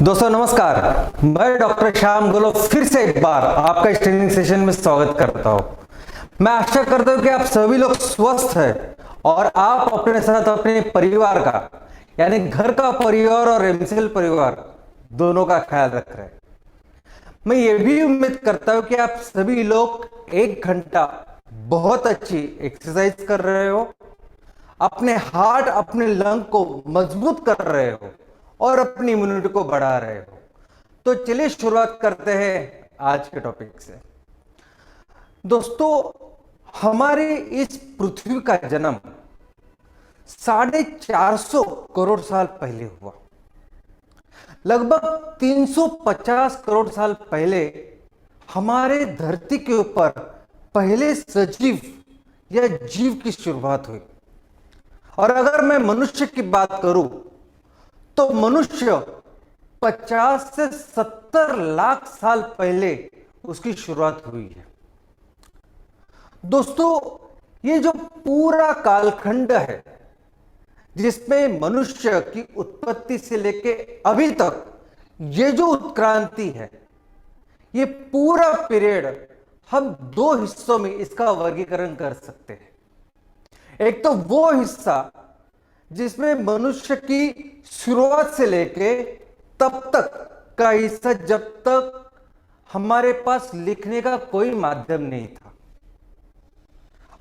दोस्तों नमस्कार, मैं डॉक्टर श्याम गोलो फिर से एक बार आपका इस ट्रेनिंग सेशन में स्वागत करता हूं। मैं आशा करता हूं कि आप सभी लोग स्वस्थ हैं और आप अपने साथ अपने परिवार का यानी घर का परिवार और एमसीएल परिवार दोनों का ख्याल रख रहे हैं। मैं ये भी उम्मीद करता हूं कि आप सभी लोग 1 घंटा बहुत अच्छी एक्सरसाइज कर रहे हो, अपने हार्ट अपने लंग को मजबूत कर रहे हो और अपनी इम्यूनिटी को बढ़ा रहे हो। तो चलिए शुरुआत करते हैं आज के टॉपिक से। दोस्तों, हमारे इस पृथ्वी का जन्म 450 करोड़ साल पहले हुआ। लगभग 350 करोड़ साल पहले हमारे धरती के ऊपर पहले सजीव या जीव की शुरुआत हुई। और अगर मैं मनुष्य की बात करूं तो मनुष्य 50 से 70 लाख साल पहले उसकी शुरुआत हुई है। दोस्तों, ये जो पूरा कालखंड है जिसमें मनुष्य की उत्पत्ति से लेके अभी तक ये जो उत्क्रांति है, ये पूरा पीरियड हम 2 हिस्सों में इसका वर्गीकरण कर सकते हैं। एक तो वो हिस्सा जिसमें मनुष्य की शुरुआत से लेके तब तक का हिस्सा जब तक हमारे पास लिखने का कोई माध्यम नहीं था,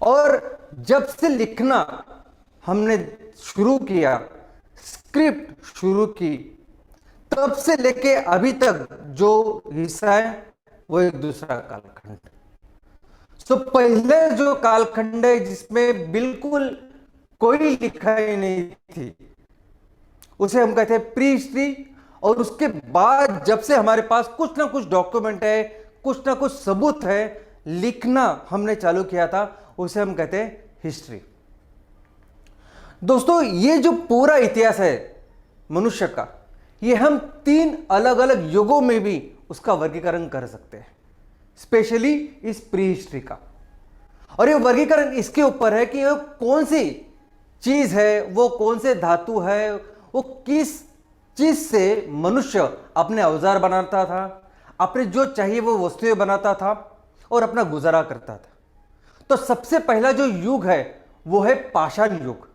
और जब से लिखना हमने शुरू किया, स्क्रिप्ट शुरू की, तब से लेके अभी तक जो हिस्सा है वो एक दूसरा कालखंड। तो पहले जो कालखंड है जिसमें बिल्कुल कोई लिखाई नहीं थी, उसे हम कहते हैं प्री हिस्ट्री। और उसके बाद जब से हमारे पास कुछ ना कुछ डॉक्यूमेंट है, कुछ ना कुछ सबूत है, लिखना हमने चालू किया था, उसे हम कहते हैं हिस्ट्री। दोस्तों, ये जो पूरा इतिहास है मनुष्य का, ये हम 3 अलग अलग युगों में भी उसका वर्गीकरण कर सकते हैं, स्पेशली इस प्री हिस्ट्री का। और ये वर्गीकरण इसके ऊपर है कि वो कौन सी चीज है, वो कौन से धातु है, वो किस चीज से मनुष्य अपने औजार बनाता था, अपने जो चाहिए वो वस्तुएं बनाता था और अपना गुजारा करता था। तो सबसे पहला जो युग है वो है पाषाण युग।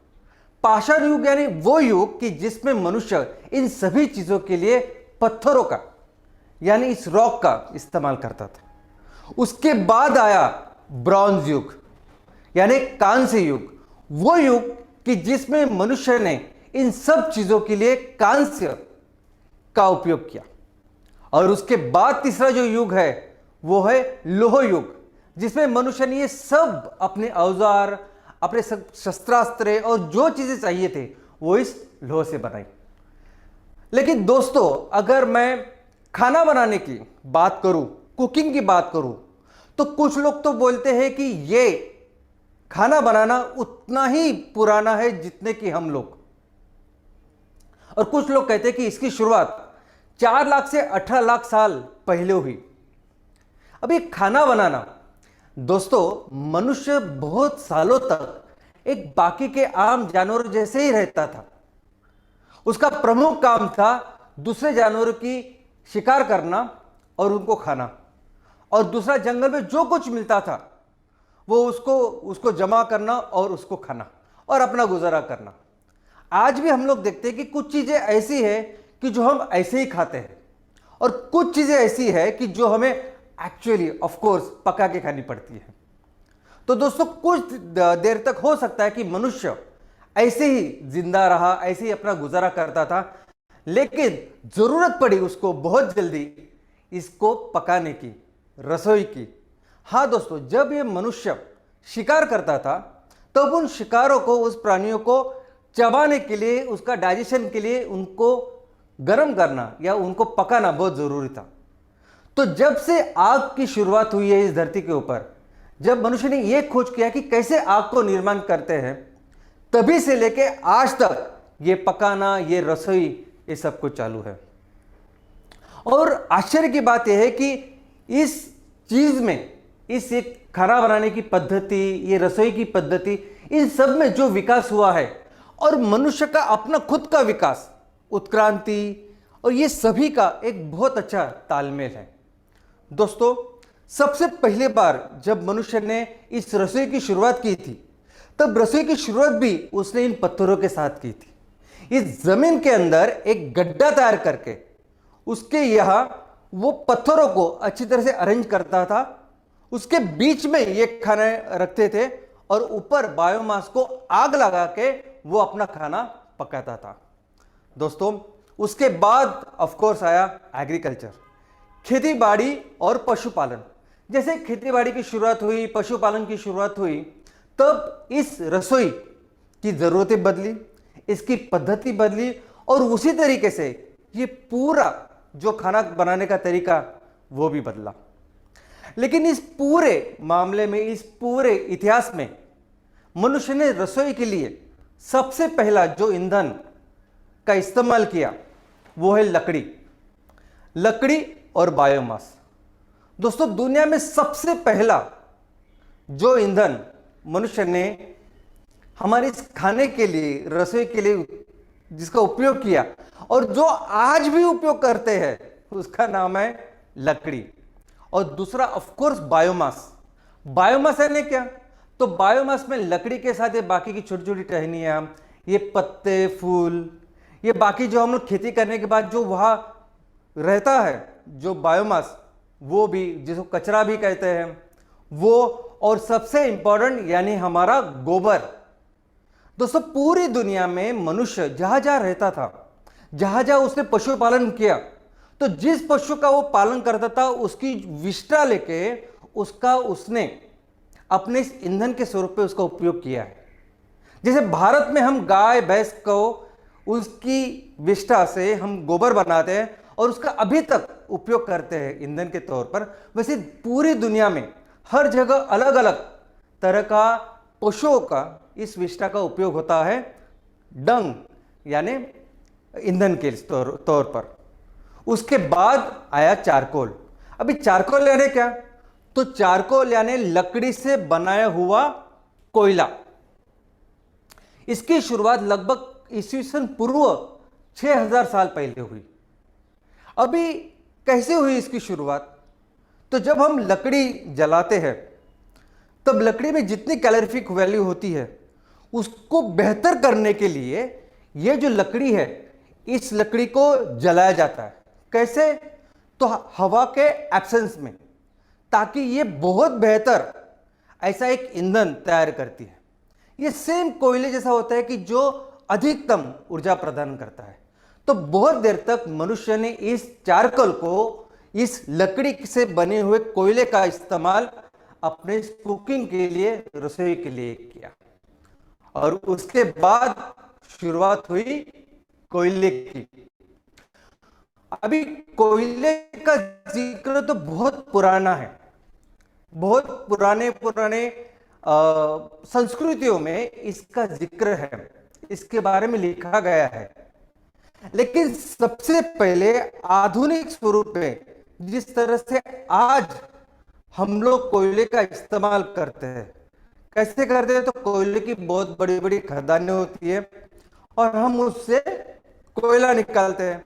पाषाण युग यानी वो युग कि जिसमें मनुष्य इन सभी चीजों के लिए पत्थरों का यानी इस रॉक का इस्तेमाल करता था। उसके बाद आया ब्रॉन्ज युग यानी कांस्य युग, वो युग कि जिसमें मनुष्य ने इन सब चीजों के लिए कांस्य का उपयोग किया। और उसके बाद तीसरा जो युग है वो है लोह युग, जिसमें मनुष्य ने ये सब अपने औजार, अपने शस्त्रास्त्र और जो चीजें चाहिए थे वो इस लोह से बनाई। लेकिन दोस्तों, अगर मैं खाना बनाने की बात करूं, कुकिंग की बात करूं, तो कुछ लोग तो बोलते हैं कि ये खाना बनाना उतना ही पुराना है जितने कि हम लोग, और कुछ लोग कहते हैं कि इसकी शुरुआत 4 लाख से 18 लाख साल पहले हुई। अभी खाना बनाना दोस्तों, मनुष्य बहुत सालों तक एक बाकी के आम जानवरों जैसे ही रहता था। उसका प्रमुख काम था दूसरे जानवरों की शिकार करना और उनको खाना, और दूसरा जंगल में जो कुछ मिलता था वो उसको जमा करना और उसको खाना और अपना गुजारा करना। आज भी हम लोग देखते हैं कि कुछ चीजें ऐसी है कि जो हम ऐसे ही खाते हैं, और कुछ चीजें ऐसी है कि जो हमें एक्चुअली ऑफ कोर्स पका के खानी पड़ती है। तो दोस्तों, कुछ देर तक हो सकता है कि मनुष्य ऐसे ही जिंदा रहा, ऐसे ही अपना गुजारा करता था, लेकिन जरूरत पड़ी उसको बहुत जल्दी इसको पकाने की, रसोई की। हाँ दोस्तों, जब ये मनुष्य शिकार करता था तब उन शिकारों को, उस प्राणियों को चबाने के लिए, उसका डाइजेशन के लिए उनको गर्म करना या उनको पकाना बहुत जरूरी था। तो जब से आग की शुरुआत हुई है इस धरती के ऊपर, जब मनुष्य ने यह खोज किया कि कैसे आग को निर्माण करते हैं, तभी से लेके आज तक ये पकाना, ये रसोई, ये सब कुछ चालू है। और आश्चर्य की बात यह है कि इस चीज में, इस एक खाना बनाने की पद्धति, ये रसोई की पद्धति, इन सब में जो विकास हुआ है और मनुष्य का अपना खुद का विकास, उत्क्रांति और ये सभी का एक बहुत अच्छा तालमेल है। दोस्तों, सबसे पहली बार जब मनुष्य ने इस रसोई की शुरुआत की थी, तब रसोई की शुरुआत भी उसने इन पत्थरों के साथ की थी। इस जमीन के अंदर एक गड्ढा तैयार करके उसके यहां वो पत्थरों को अच्छी तरह से अरेंज करता था, उसके बीच में ये खाना रखते थे और ऊपर बायोमास को आग लगा के वो अपना खाना पकाता था। दोस्तों, उसके बाद ऑफ कोर्स आया एग्रीकल्चर, खेती बाड़ी और पशुपालन। जैसे खेती बाड़ी की शुरुआत हुई, पशुपालन की शुरुआत हुई, तब इस रसोई की जरूरतें बदली, इसकी पद्धति बदली और उसी तरीके से ये पूरा जो खाना बनाने का तरीका वो भी बदला। लेकिन इस पूरे मामले में, इस पूरे इतिहास में मनुष्य ने रसोई के लिए सबसे पहला जो ईंधन का इस्तेमाल किया वो है लकड़ी, लकड़ी और बायोमास। दोस्तों, दुनिया में सबसे पहला जो ईंधन मनुष्य ने हमारे इस खाने के लिए, रसोई के लिए जिसका उपयोग किया और जो आज भी उपयोग करते हैं, उसका नाम है लकड़ी। और दूसरा ऑफ कोर्स बायोमास। बायोमास है क्या? तो बायोमास में लकड़ी के साथ ये बाकी की छोटी छोटी टहनियां, ये पत्ते, फूल, ये बाकी जो हम लोग खेती करने के बाद जो वहां रहता है, जो बायोमास, वो भी, जिसको कचरा भी कहते हैं, वो, और सबसे इंपॉर्टेंट यानी हमारा गोबर। दोस्तों, पूरी दुनिया में मनुष्य जहां जहां रहता था, जहां जहां उसने पशुपालन किया, तो जिस पशु का वो पालन करता था उसकी विष्ठा लेके उसका उसने अपने इस ईंधन के स्वरूप पे उसका उपयोग किया है। जैसे भारत में हम गाय भैंस को उसकी विष्ठा से हम गोबर बनाते हैं और उसका अभी तक उपयोग करते हैं ईंधन के तौर पर, वैसे पूरी दुनिया में हर जगह अलग अलग तरह का पशुओं का इस विष्ठा का उपयोग होता है डंग यानी ईंधन के तौर पर। उसके बाद आया चारकोल। अभी चारकोल यानी क्या? तो चारकोल यानी लकड़ी से बनाया हुआ कोयला। इसकी शुरुआत लगभग ईस्वी सन पूर्व 6000 साल पहले हुई। अभी कैसे हुई इसकी शुरुआत? तो जब हम लकड़ी जलाते हैं तब लकड़ी में जितनी कैलोरीफिक वैल्यू होती है उसको बेहतर करने के लिए ये जो लकड़ी है, इस लकड़ी को जलाया जाता है। कैसे? तो हवा के एब्सेंस में, ताकि ये बहुत बेहतर ऐसा एक ईंधन तैयार करती है। ये सेम कोयले जैसा होता है कि जो अधिकतम ऊर्जा प्रदान करता है। तो बहुत देर तक मनुष्य ने इस चारकोल को, इस लकड़ी से बने हुए कोयले का इस्तेमाल अपने कुकिंग के लिए, रसोई के लिए किया। और उसके बाद शुरुआत हुई कोयले की। अभी कोयले का जिक्र तो बहुत पुराना है, बहुत पुराने संस्कृतियों में इसका जिक्र है, इसके बारे में लिखा गया है। लेकिन सबसे पहले आधुनिक स्वरूप में जिस तरह से आज हम लोग कोयले का इस्तेमाल करते हैं, कैसे करते हैं? तो कोयले की बहुत बड़ी बड़ी खदानें होती है और हम उससे कोयला निकालते हैं।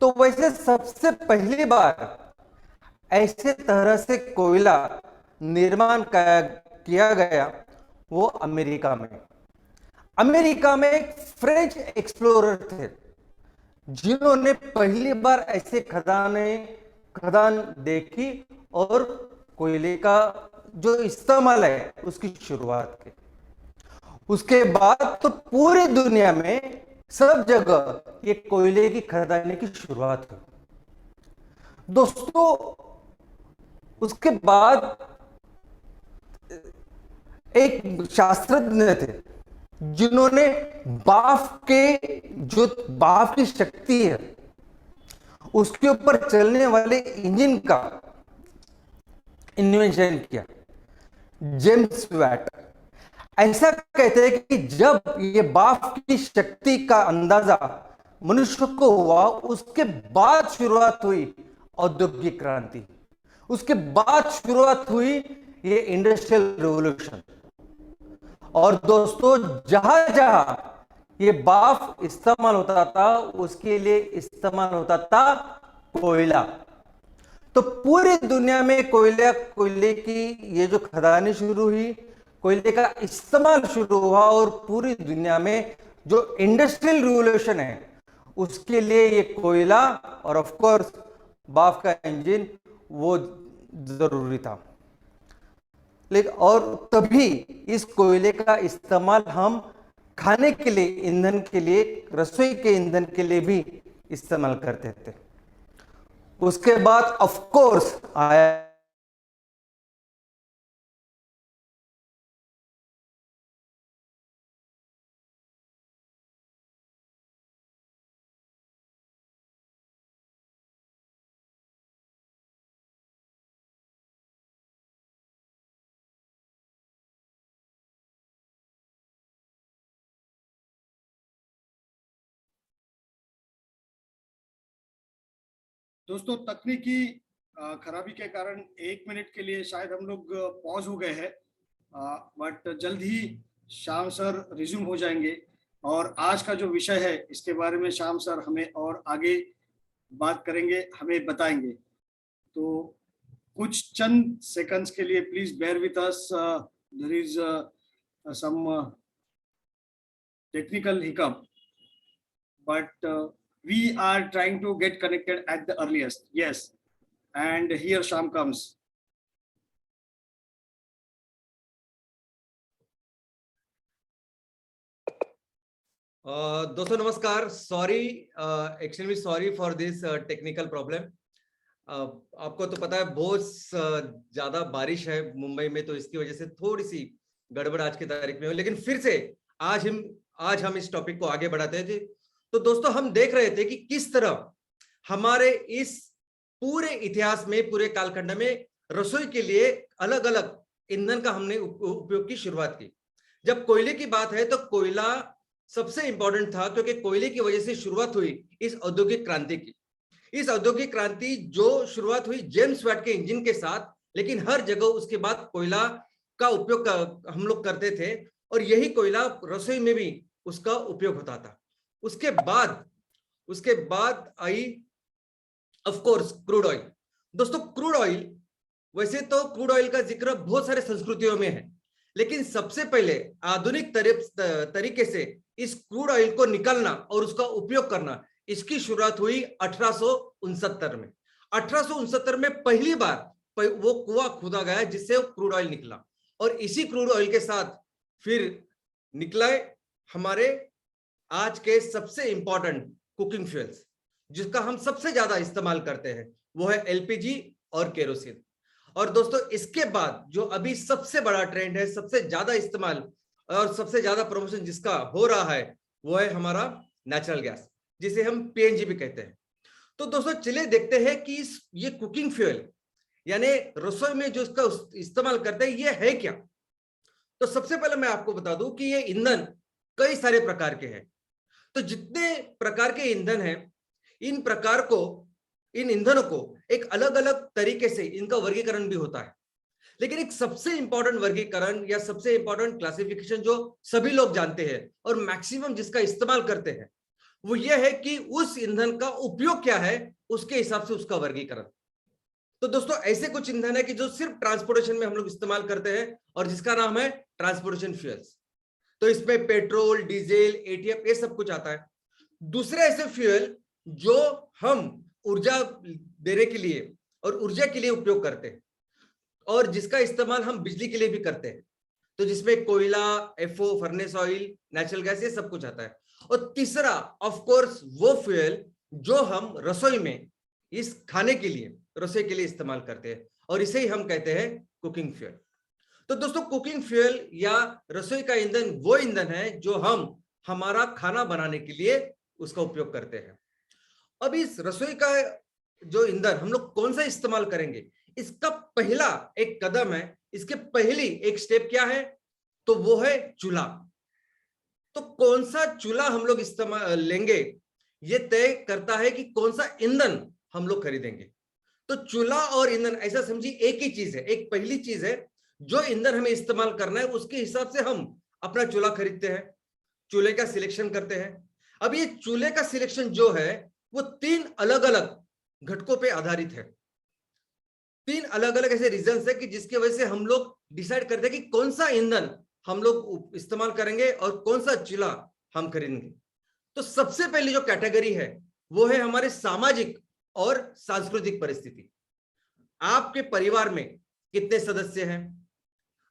तो वैसे सबसे पहली बार ऐसे तरह से कोयला निर्माण किया गया वो अमेरिका में। अमेरिका में एक फ्रेंच एक्सप्लोरर थे जिन्होंने पहली बार ऐसे खदान देखी और कोयले का जो इस्तेमाल है उसकी शुरुआत की। उसके बाद तो पूरी दुनिया में सब जगह ये कोयले की खदानी की शुरुआत हुई। दोस्तों, उसके बाद एक शास्त्रज्ञ थे जिन्होंने बाफ की शक्ति है उसके ऊपर चलने वाले इंजन का इन्वेंशन किया, जेम्स वैट। ऐसा कहते हैं कि जब ये बाफ की शक्ति का अंदाजा मनुष्य को हुआ, उसके बाद शुरुआत हुई औद्योगिक क्रांति, उसके बाद शुरुआत हुई ये इंडस्ट्रियल रिवॉल्यूशन। और दोस्तों, जहां जहां ये बाफ इस्तेमाल होता था, उसके लिए इस्तेमाल होता था कोयला। तो पूरी दुनिया में कोयले की ये जो खदानें शुरू हुई, कोयले का इस्तेमाल शुरू हुआ, और पूरी दुनिया में जो इंडस्ट्रियल रिवोल्यूशन है उसके लिए ये कोयला और ऑफ कोर्स बाफ का इंजन वो जरूरी था। लेकिन और तभी इस कोयले का इस्तेमाल हम खाने के लिए, ईंधन के लिए, रसोई के ईंधन के लिए भी इस्तेमाल करते थे। उसके बाद ऑफ कोर्स आया दोस्तों, तकनीकी खराबी के कारण 1 मिनट के लिए शायद हम लोग पॉज हो गए हैं, बट जल्द ही श्याम सर रिज्यूम हो जाएंगे और आज का जो विषय है इसके बारे में श्याम सर हमें और आगे बात करेंगे, हमें बताएंगे। तो कुछ चंद सेकंड्स के लिए please bear with us, there is some technical hiccup, but we are trying to get connected at the earliest. Yes, and here Sham comes. दोस्तों नमस्कार। Sorry, actually sorry for this technical problem. आपको तो पता है बहुत ज्यादा बारिश है मुंबई में, तो इसकी वजह से थोड़ी सी गड़बड़ आज की तारीख में हो, लेकिन फिर से आज हम इस टॉपिक को आगे बढ़ाते हैं। तो दोस्तों, हम देख रहे थे कि किस तरह हमारे इस पूरे इतिहास में, पूरे कालखंड में रसोई के लिए अलग अलग ईंधन का हमने उपयोग की शुरुआत की। जब कोयले की बात है तो कोयला सबसे इंपॉर्टेंट था, क्योंकि कोयले की वजह से शुरुआत हुई इस औद्योगिक क्रांति की। इस औद्योगिक क्रांति जो शुरुआत हुई जेम्स वाट के इंजन के साथ, लेकिन हर जगह उसके बाद कोयला का उपयोग हम लोग करते थे, और यही कोयला रसोई में भी उसका उपयोग होता था। उसके बाद आई ऑफ कोर्स क्रूड ऑयल। दोस्तों, क्रूड ऑयल, वैसे तो क्रूड ऑयल का जिक्र बहुत सारे संस्कृतियों में है, लेकिन सबसे पहले आधुनिक तरीके से इस क्रूड ऑयल को निकालना और उसका उपयोग करना, इसकी शुरुआत हुई 1869 में। 1869 में पहली बार वो कुआं खोदा गया जिससे क्रूड ऑयल निकला, और इसी क्रूड ऑयल के साथ फिर निकले हमारे आज के सबसे इंपॉर्टेंट कुकिंग फ्यूल्स, जिसका हम सबसे ज्यादा इस्तेमाल करते हैं, वो है एलपीजी और केरोसिन। और दोस्तों, इसके बाद जो अभी सबसे बड़ा ट्रेंड है, सबसे ज्यादा इस्तेमाल और सबसे ज्यादा प्रमोशन जिसका हो रहा है, वो है हमारा नेचुरल गैस, जिसे हम पीएनजी भी कहते हैं। तो दोस्तों, चलिए देखते हैं कि ये कुकिंग फ्यूल यानी रसोई में जो इसका इस्तेमाल करते हैं, ये है क्या। तो सबसे पहले मैं आपको बता दूं कि ये ईंधन कई सारे प्रकार के हैं। तो जितने प्रकार के ईंधन हैं, इन ईंधनों को एक अलग अलग तरीके से इनका वर्गीकरण भी होता है। लेकिन एक सबसे इंपॉर्टेंट वर्गीकरण या सबसे इंपॉर्टेंट क्लासिफिकेशन जो सभी लोग जानते हैं और मैक्सिमम जिसका इस्तेमाल करते हैं, वो ये है कि उस ईंधन का उपयोग क्या है, उसके हिसाब से उसका वर्गीकरण। तो दोस्तों, ऐसे कुछ ईंधन है कि जो सिर्फ ट्रांसपोर्टेशन में हम लोग इस्तेमाल करते हैं, और जिसका नाम है ट्रांसपोर्टेशन फ्यूल्स। तो इसमें पेट्रोल, डीजल, एटीएफ, ये सब कुछ आता है। दूसरे ऐसे फ्यूल जो हम ऊर्जा देने के लिए और ऊर्जा के लिए उपयोग करते हैं, और जिसका इस्तेमाल हम बिजली के लिए भी करते हैं, तो जिसमें कोयला, FO, furnace oil, natural gas, ये सब कुछ आता है। और तीसरा ऑफ कोर्स वो फ्यूल जो हम रसोई में इस खाने के लिए, रसोई के लिए इस्तेमाल करते हैं, और इसे ही हम कहते हैं कुकिंग फ्यूल। तो दोस्तों, कुकिंग फ्यूल या रसोई का ईंधन वो ईंधन है जो हम हमारा खाना बनाने के लिए उसका उपयोग करते हैं। अब इस रसोई का जो ईंधन हम लोग कौन सा इस्तेमाल करेंगे, इसका पहला एक कदम है, इसके पहली एक स्टेप क्या है, तो वो है चूल्हा। तो कौन सा चूल्हा हम लोग इस्तेमाल लेंगे, ये तय करता है कि कौन सा ईंधन हम लोग खरीदेंगे। तो चूल्हा और ईंधन ऐसा समझिए एक ही चीज है, एक पहली चीज है। जो ईंधन हमें इस्तेमाल करना है उसके हिसाब से हम अपना चूल्हा खरीदते हैं। चूल्हे का सिलेक्शन करते हैं। अब ये चूल्हे का सिलेक्शन जो है वो 3 अलग अलग घटकों पे आधारित है। 3 अलग अलग ऐसे रीजंस है कि जिसकी वजह से हम लोग डिसाइड करते हैं कि कौन सा ईंधन हम लोग इस्तेमाल करेंगे और कौन सा चूल्हा हम खरीदेंगे। तो सबसे पहली जो कैटेगरी है वो है हमारे सामाजिक और सांस्कृतिक परिस्थिति। आपके परिवार में कितने सदस्य हैं,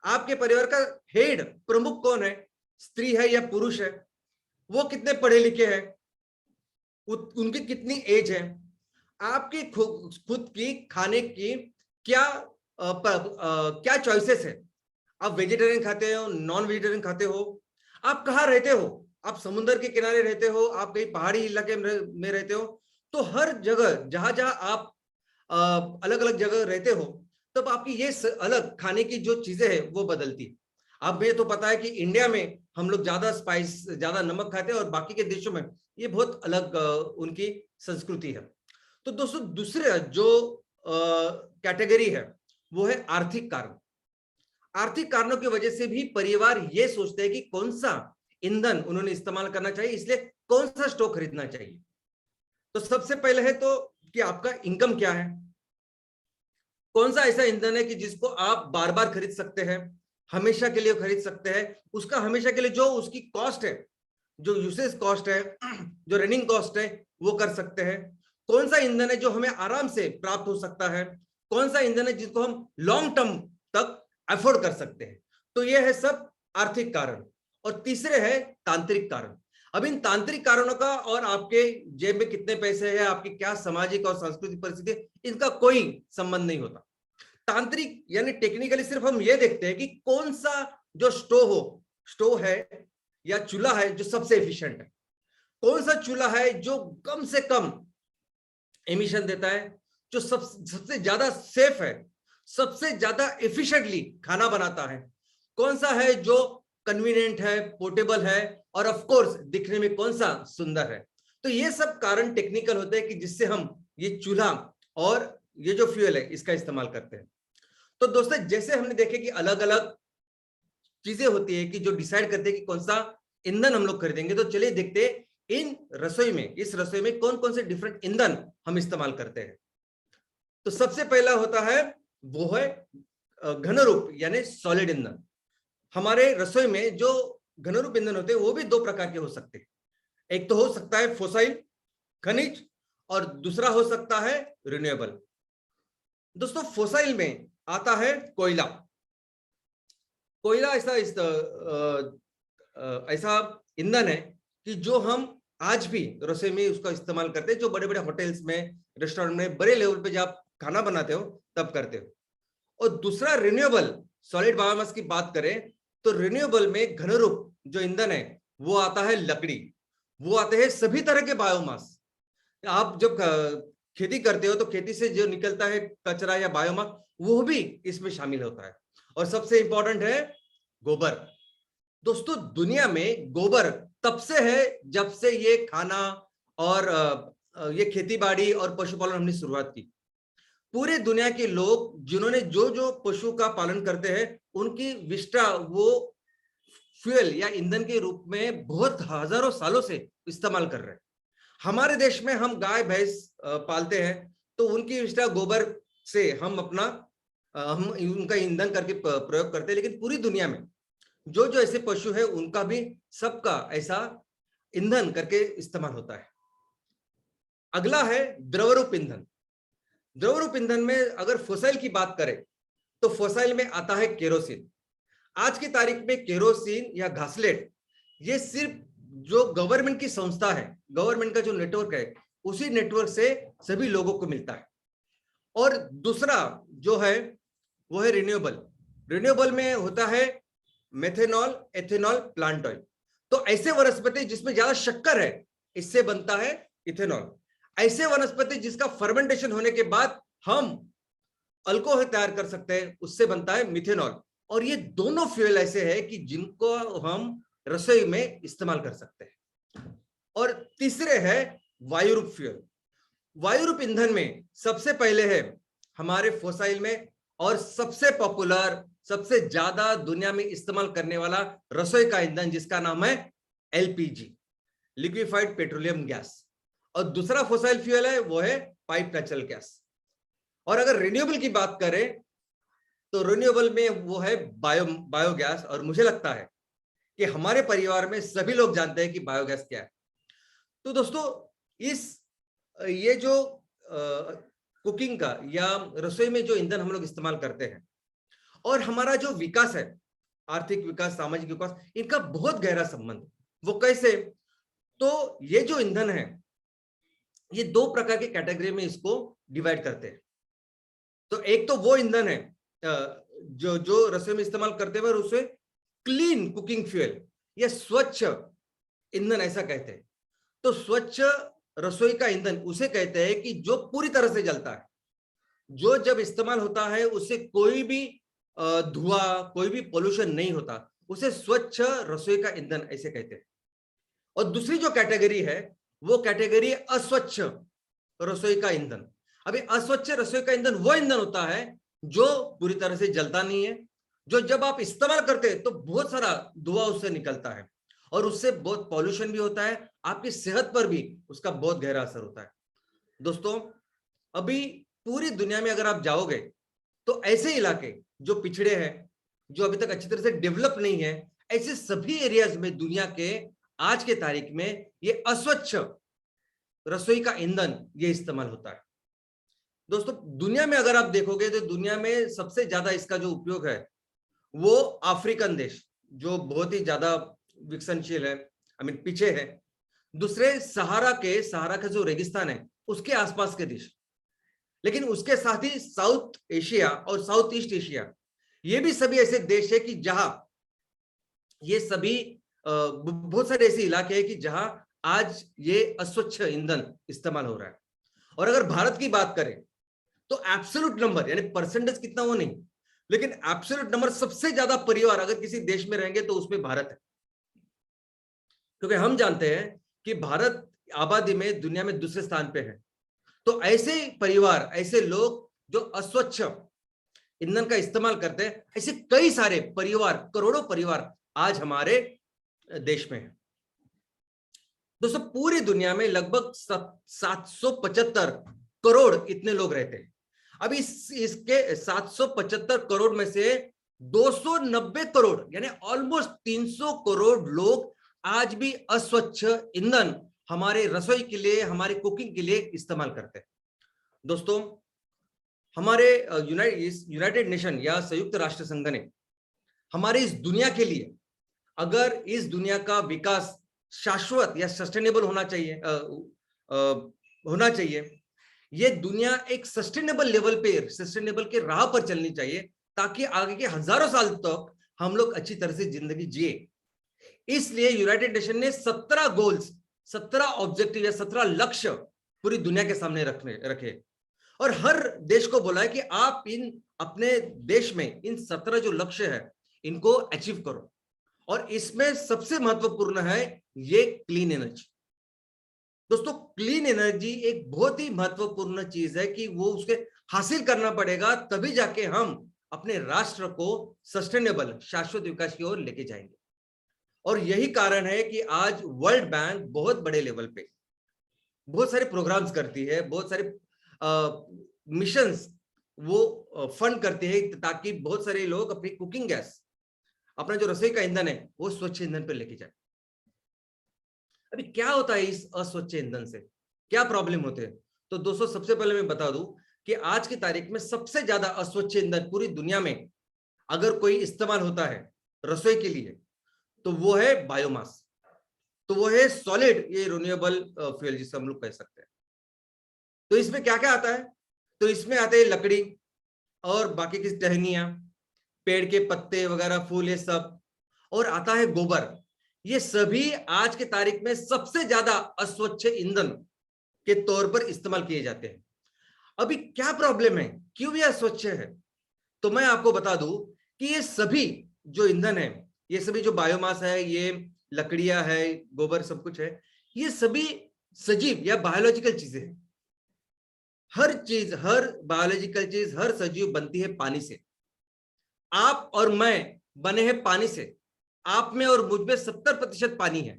आपके परिवार का हेड प्रमुख कौन है, स्त्री है या पुरुष है, वो कितने पढ़े लिखे हैं, उनकी कितनी एज है, आपकी खुद की खाने की क्या क्या चॉइसेस है, आप वेजिटेरियन खाते हो, नॉन वेजिटेरियन खाते हो, आप कहाँ रहते हो, आप समुद्र के किनारे रहते हो, आप कहीं पहाड़ी इलाके में रहते हो। तो हर जगह जहां जहां आप अलग अलग जगह रहते हो तब आपकी ये अलग खाने की जो चीजें हैं वो बदलती। अब ये तो पता है कि इंडिया में हम लोग ज्यादा स्पाइस, ज्यादा नमक खाते हैं और बाकी के देशों में ये बहुत अलग उनकी संस्कृति है। तो दोस्तों दूसरे जो कैटेगरी है वो है आर्थिक कारण। आर्थिक कारणों की वजह से भी परिवार ये सोचते हैं कि कौन सा ईंधन उन्होंने इस्तेमाल करना चाहिए, इसलिए कौन सा स्टोव खरीदना चाहिए। तो सबसे पहले है तो कि आपका इनकम क्या है, कौन सा ऐसा ईंधन है कि जिसको आप बार बार खरीद सकते हैं, हमेशा के लिए खरीद सकते हैं, उसका हमेशा के लिए जो उसकी कॉस्ट है, जो यूसेज कॉस्ट है, जो रनिंग कॉस्ट है, वो कर सकते हैं। कौन सा ईंधन है जो हमें आराम से प्राप्त हो सकता है, कौन सा ईंधन है जिसको हम लॉन्ग टर्म तक अफोर्ड कर सकते हैं। तो ये है सब आर्थिक कारण। और तीसरे है तांत्रिक कारण। अब इन तांत्रिक कारणों का और आपके जेब में कितने पैसे हैं, आपकी क्या सामाजिक और सांस्कृतिक परिस्थिति, इनका कोई संबंध नहीं होता। तांत्रिक यानी टेक्निकली सिर्फ हम ये देखते हैं कि कौन सा जो स्टोव है या चूल्हा है जो सबसे एफिशिएंट है, कौन सा चूल्हा है जो कम से कम एमिशन देता है, जो सबसे ज्यादा सेफ है, सबसे ज्यादा एफिशिएंटली खाना बनाता है, कौन सा है जो कन्वीनियंट है, पोर्टेबल है, और ऑफ कोर्स दिखने में कौन सा सुंदर है। तो ये सब कारण टेक्निकल होते हैं कि जिससे हम ये चूल्हा और ये जो फ्यूल है इसका इस्तेमाल करते हैं। तो दोस्तों जैसे हमने देखे कि अलग अलग चीजें होती है कि जो डिसाइड करते हैं कि कौन सा ईंधन हम लोग खरीदेंगे, तो चलिए देखते हैं इन रसोई में, इस रसोई में कौन कौन से डिफरेंट ईंधन हम इस्तेमाल करते हैं। तो सबसे पहला होता है वो है घनरूप यानी सॉलिड ईंधन। हमारे रसोई में जो घनरूप ईंधन होते हैं वो भी 2 प्रकार के हो सकते हैं। एक तो हो सकता है फोसाइल खनिज और दूसरा हो सकता है रिन्यूएबल। दोस्तों फोसाइल में आता है कोयला। कोयला ऐसा ईंधन है कि जो हम आज भी रसोई में उसका इस्तेमाल करते हैं, जो बड़े बड़े होटल्स में, रेस्टोरेंट में बड़े लेवल पे जब आप खाना बनाते हो तब करते हो। और दूसरा रिन्यूएबल सॉलिड बायोमास की बात करें तो रिन्यूएबल में घनरूप जो ईंधन है वो आता है लकड़ी, वो आते हैं सभी तरह के बायोमास। आप जब खेती करते हो तो खेती से जो निकलता है कचरा या बायोमास वो भी इसमें शामिल होता है। और सबसे इंपॉर्टेंट है गोबर। दोस्तों दुनिया में गोबर तब से है जब से ये खाना और ये खेती बाड़ी और पशुपालन हमने शुरुआत की। पूरे दुनिया के लोग जिन्होंने जो जो पशु का पालन करते हैं उनकी विष्ठा वो फ्यूल या ईंधन के रूप में बहुत हजारों सालों से इस्तेमाल कर रहे हैं। हमारे देश में हम गाय भैंस पालते हैं तो उनकी विष्ठा गोबर से हम उनका ईंधन करके प्रयोग करते हैं। लेकिन पूरी दुनिया में जो जो ऐसे पशु है उनका भी सबका ऐसा ईंधन करके इस्तेमाल होता है। अगला है द्रवरूप ईंधन। द्रवरूप ईंधन में अगर फोसाइल की बात करें तो फोसाइल में आता है केरोसिन। आज की तारीख में केरोसिन या घासलेट ये सिर्फ जो गवर्नमेंट की संस्था है, गवर्नमेंट का जो नेटवर्क है, उसी नेटवर्क से सभी लोगों को मिलता है। और दूसरा जो है वो है रिन्यूएबल। रिन्यूएबल में होता है मेथेनॉल, एथेनॉल, प्लांट ऑयल। तो ऐसे वनस्पति जिसमें ज्यादा शक्कर है इससे बनता है इथेनॉल। ऐसे वनस्पति जिसका फर्मेंटेशन होने के बाद हम अल्कोहल तैयार कर सकते हैं उससे बनता है मिथेनॉल। और ये दोनों फ्यूल ऐसे हैं कि जिनको हम रसोई में इस्तेमाल कर सकते हैं। और तीसरे है वायुरूप फ्यूल। वायुरूप ईंधन में सबसे पहले है हमारे फोसाइल में और सबसे पॉपुलर, सबसे ज्यादा दुनिया में इस्तेमाल करने वाला रसोई का ईंधन जिसका नाम है एलपीजी, लिक्विफाइड पेट्रोलियम गैस, और दूसरा फॉसिल फ्यूल है वो है पाइप नेचुरल गैस। और अगर रिन्यूएबल की बात करें तो रिन्यूएबल में वो है बायोगैस। और मुझे लगता है कि हमारे परिवार में सभी लोग जानते हैं कि बायोगैस क्या है। तो दोस्तों ये जो कुकिंग का या रसोई में जो ईंधन हम लोग इस्तेमाल करते हैं और हमारा जो विकास है, आर्थिक विकास, सामाजिक विकास, इनका बहुत गहरा संबंध। वो कैसे? तो ये जो ईंधन है ये दो प्रकार के कैटेगरी में इसको डिवाइड करते हैं। तो एक तो वो ईंधन है जो रसोई में इस्तेमाल करते हैं, उसे क्लीन कुकिंग फ्यूल या स्वच्छ ईंधन ऐसा कहते हैं। तो स्वच्छ रसोई का ईंधन उसे कहते हैं कि जो पूरी तरह से जलता है, जो जब इस्तेमाल होता है उससे कोई भी धुआं, कोई भी पोल्यूशन नहीं होता, उसे स्वच्छ रसोई का ईंधन ऐसे कहते हैं। और दूसरी जो कैटेगरी है वो कैटेगरी अस्वच्छ रसोई का ईंधन। अभी अस्वच्छ रसोई का ईंधन वो ईंधन होता है जो पूरी तरह से जलता नहीं है, जो जब आप इस्तेमाल करते हैं तो बहुत सारा धुआं उससे निकलता है और उससे बहुत पॉल्यूशन भी होता है, आपकी सेहत पर भी उसका बहुत गहरा असर होता है। दोस्तों, अभी पूरी दुनिया में अगर आप जाओगे तो ऐसे इलाके जो पिछड़े हैं, जो अभी तक अच्छी तरह से डेवलप नहीं है, ऐसे सभी एरियाज में दुनिया के आज के तारीख में ये अस्वच्छ रसोई का ईंधन ये इस्तेमाल होता है। दोस्तों, दुनिया में अगर आप देखोगे तो दुनिया में सबसे ज्यादा इसका जो उपयोग है वो अफ्रीकन देश, जो बहुत ही ज्यादा विकसनशील है, पीछे है। दूसरे सहारा का जो रेगिस्तान है उसके आसपास के देश। लेकिन उसके साथ ही साउथ एशिया और साउथ ईस्ट एशिया, ये भी सभी ऐसे देश है कि जहां ये सभी बहुत सारे ऐसे इलाके हैं कि जहां आज ये अस्वच्छ ईंधन इस्तेमाल हो रहा है। और अगर भारत की बात करें तो एब्सोल्यूट नंबर, यानी परसेंटेज कितना वो नहीं, लेकिन एब्सोल्यूट नंबर सबसे ज्यादा परिवार अगर किसी देश में रहेंगे तो उसमें भारत है। क्योंकि हम जानते हैं कि भारत आबादी में दुनिया में दूसरे स्थान पे है। तो ऐसे परिवार, ऐसे लोग जो अस्वच्छ ईंधन का इस्तेमाल करते हैं, ऐसे कई सारे परिवार, करोड़ों परिवार आज हमारे देश में है। दोस्तों, पूरी दुनिया में लगभग 775 करोड़ इतने लोग रहते हैं। अब इसके 775 करोड़ में से 290 करोड़ यानी ऑलमोस्ट 300 करोड़ लोग आज भी अस्वच्छ ईंधन हमारे रसोई के लिए, हमारे कुकिंग के लिए इस्तेमाल करते हैं। दोस्तों, हमारे यूनाइटेड नेशन या संयुक्त राष्ट्र संघ ने हमारे इस दुनिया के लिए, अगर इस दुनिया का विकास शाश्वत या सस्टेनेबल होना चाहिए, ये दुनिया एक सस्टेनेबल लेवल पे, सस्टेनेबल के राह पर चलनी चाहिए, ताकि आगे के हजारों साल तक हम लोग अच्छी तरह से जिंदगी जिए। इसलिए यूनाइटेड नेशन ने 17 गोल्स, 17 ऑब्जेक्टिव या 17 लक्ष्य पूरी दुनिया के सामने रखे और हर देश को बोला है कि आप अपने देश में इन 17 जो लक्ष्य है इनको अचीव करो। और इसमें सबसे महत्वपूर्ण है ये क्लीन एनर्जी। दोस्तों, क्लीन एनर्जी एक बहुत ही महत्वपूर्ण चीज है कि वो उसके हासिल करना पड़ेगा, तभी जाके हम अपने राष्ट्र को सस्टेनेबल, शाश्वत विकास की ओर लेके जाएंगे। और यही कारण है कि आज वर्ल्ड बैंक बहुत बड़े लेवल पे बहुत सारे प्रोग्राम्स करती है, बहुत सारे मिशंस वो फंड करती है, ताकि बहुत सारे लोग अपनी कुकिंग गैस, अपना जो रसोई का ईंधन है वो स्वच्छ ईंधन पे लेके जाए। अभी क्या होता है इस अस्वच्छ ईंधन से, क्या प्रॉब्लम होते हैं? तो दोस्तों, सबसे पहले मैं बता दूं कि आज की तारीख में सबसे ज्यादा अस्वच्छ ईंधन पूरी दुनिया में अगर कोई इस्तेमाल होता है रसोई के लिए तो वो है बायोमास, तो वो है सॉलिड, ये रिन्यूएबल फ्यूल जिसे हम लोग कह सकते हैं। तो इसमें क्या क्या आता है? तो इसमें आते हैं लकड़ी और बाकी की टहनियां, पेड़ के पत्ते वगैरह, फूल, ये सब, और आता है गोबर। ये सभी आज के तारीख में सबसे ज्यादा अस्वच्छ ईंधन के तौर पर इस्तेमाल किए जाते हैं। अभी क्या प्रॉब्लम है, क्यों ये अस्वच्छ है? तो मैं आपको बता दूं कि ये सभी जो ईंधन है, ये सभी जो बायोमास है, ये लकड़ियां है, गोबर, सब कुछ है, ये सभी सजीव या बायोलॉजिकल चीजें हैं। हर चीज, हर बायोलॉजिकल चीज, हर सजीव बनती है पानी से। आप और मैं बने हैं पानी से। आप में और मुझ में 70% पानी है,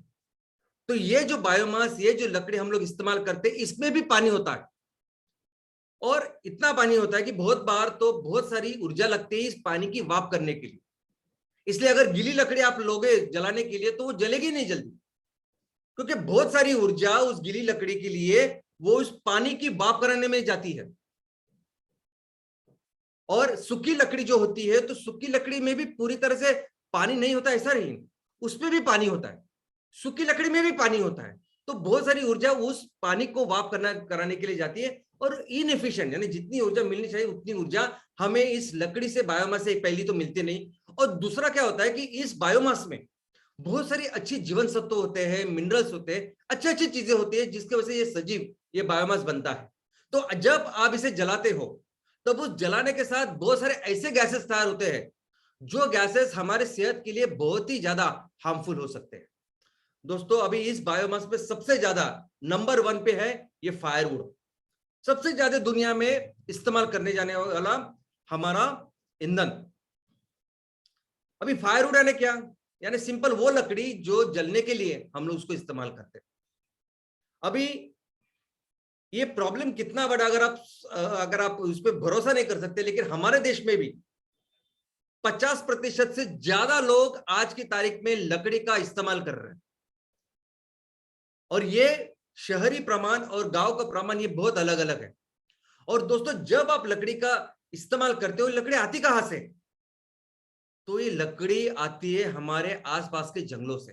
तो ये जो बायोमास, ये जो लकड़ी हम लोग इस्तेमाल करते हैं, इसमें भी पानी होता है, और इतना पानी होता है कि बहुत बार तो बहुत सारी ऊर्जा लगती है इस पानी की वाफ करने के लिए। इसलिए अगर गीली लकड़ी आप लोगे जलाने के लिए तो वो जलेगी नहीं जल्दी, क्योंकि बहुत सारी ऊर्जा उस गीली लकड़ी के लिए वो उस पानी की वाफ कराने में जाती है। और सूखी लकड़ी जो होती है, तो सूखी लकड़ी में भी पूरी तरह से पानी नहीं होता ऐसा नहीं, उसमें भी पानी होता है, सूखी लकड़ी में भी पानी होता है। तो बहुत सारी ऊर्जा उस पानी को वाफ कराने के लिए जाती है, और इनएफिशिएंट, यानी जितनी ऊर्जा मिलनी चाहिए उतनी ऊर्जा हमें इस लकड़ी से, बायोमास से पहली तो मिलती नहीं। और दूसरा क्या होता है कि इस बायोमास में बहुत सारी अच्छी जीवन सत्व होते हैं, मिनरल्स होते हैं, अच्छी अच्छी चीजें होती है, जिसकी वजह से ये सजीव, ये बायोमास बनता है। तो जब आप इसे जलाते हो, तब उस जलाने के साथ बहुत सारे ऐसे गैसेस तैयार होते हैं जो गैसेस हमारे सेहत के लिए बहुत ही ज्यादा हार्मफुल हो सकते हैं। दोस्तों, अभी इस बायोमास में सबसे ज्यादा नंबर 1 पे है ये फायरवुड। सबसे ज्यादा दुनिया में इस्तेमाल करने जाने वाला हमारा ईंधन। अभी फायरवुड यानी क्या? यानी सिंपल वो लकड़ी जो जलने के लिए हम लोग उसको इस्तेमाल करते हैं। अभी ये प्रॉब्लम कितना बड़ा, अगर आप उस पर भरोसा नहीं कर सकते, लेकिन हमारे देश में भी 50% से ज्यादा लोग आज की तारीख में लकड़ी का इस्तेमाल कर रहे हैं। और ये शहरी प्रमाण और गांव का प्रमाण ये बहुत अलग अलग है। और दोस्तों, जब आप लकड़ी का इस्तेमाल करते हो, लकड़ी आती कहां से? तो ये लकड़ी आती है हमारे आसपास के जंगलों से।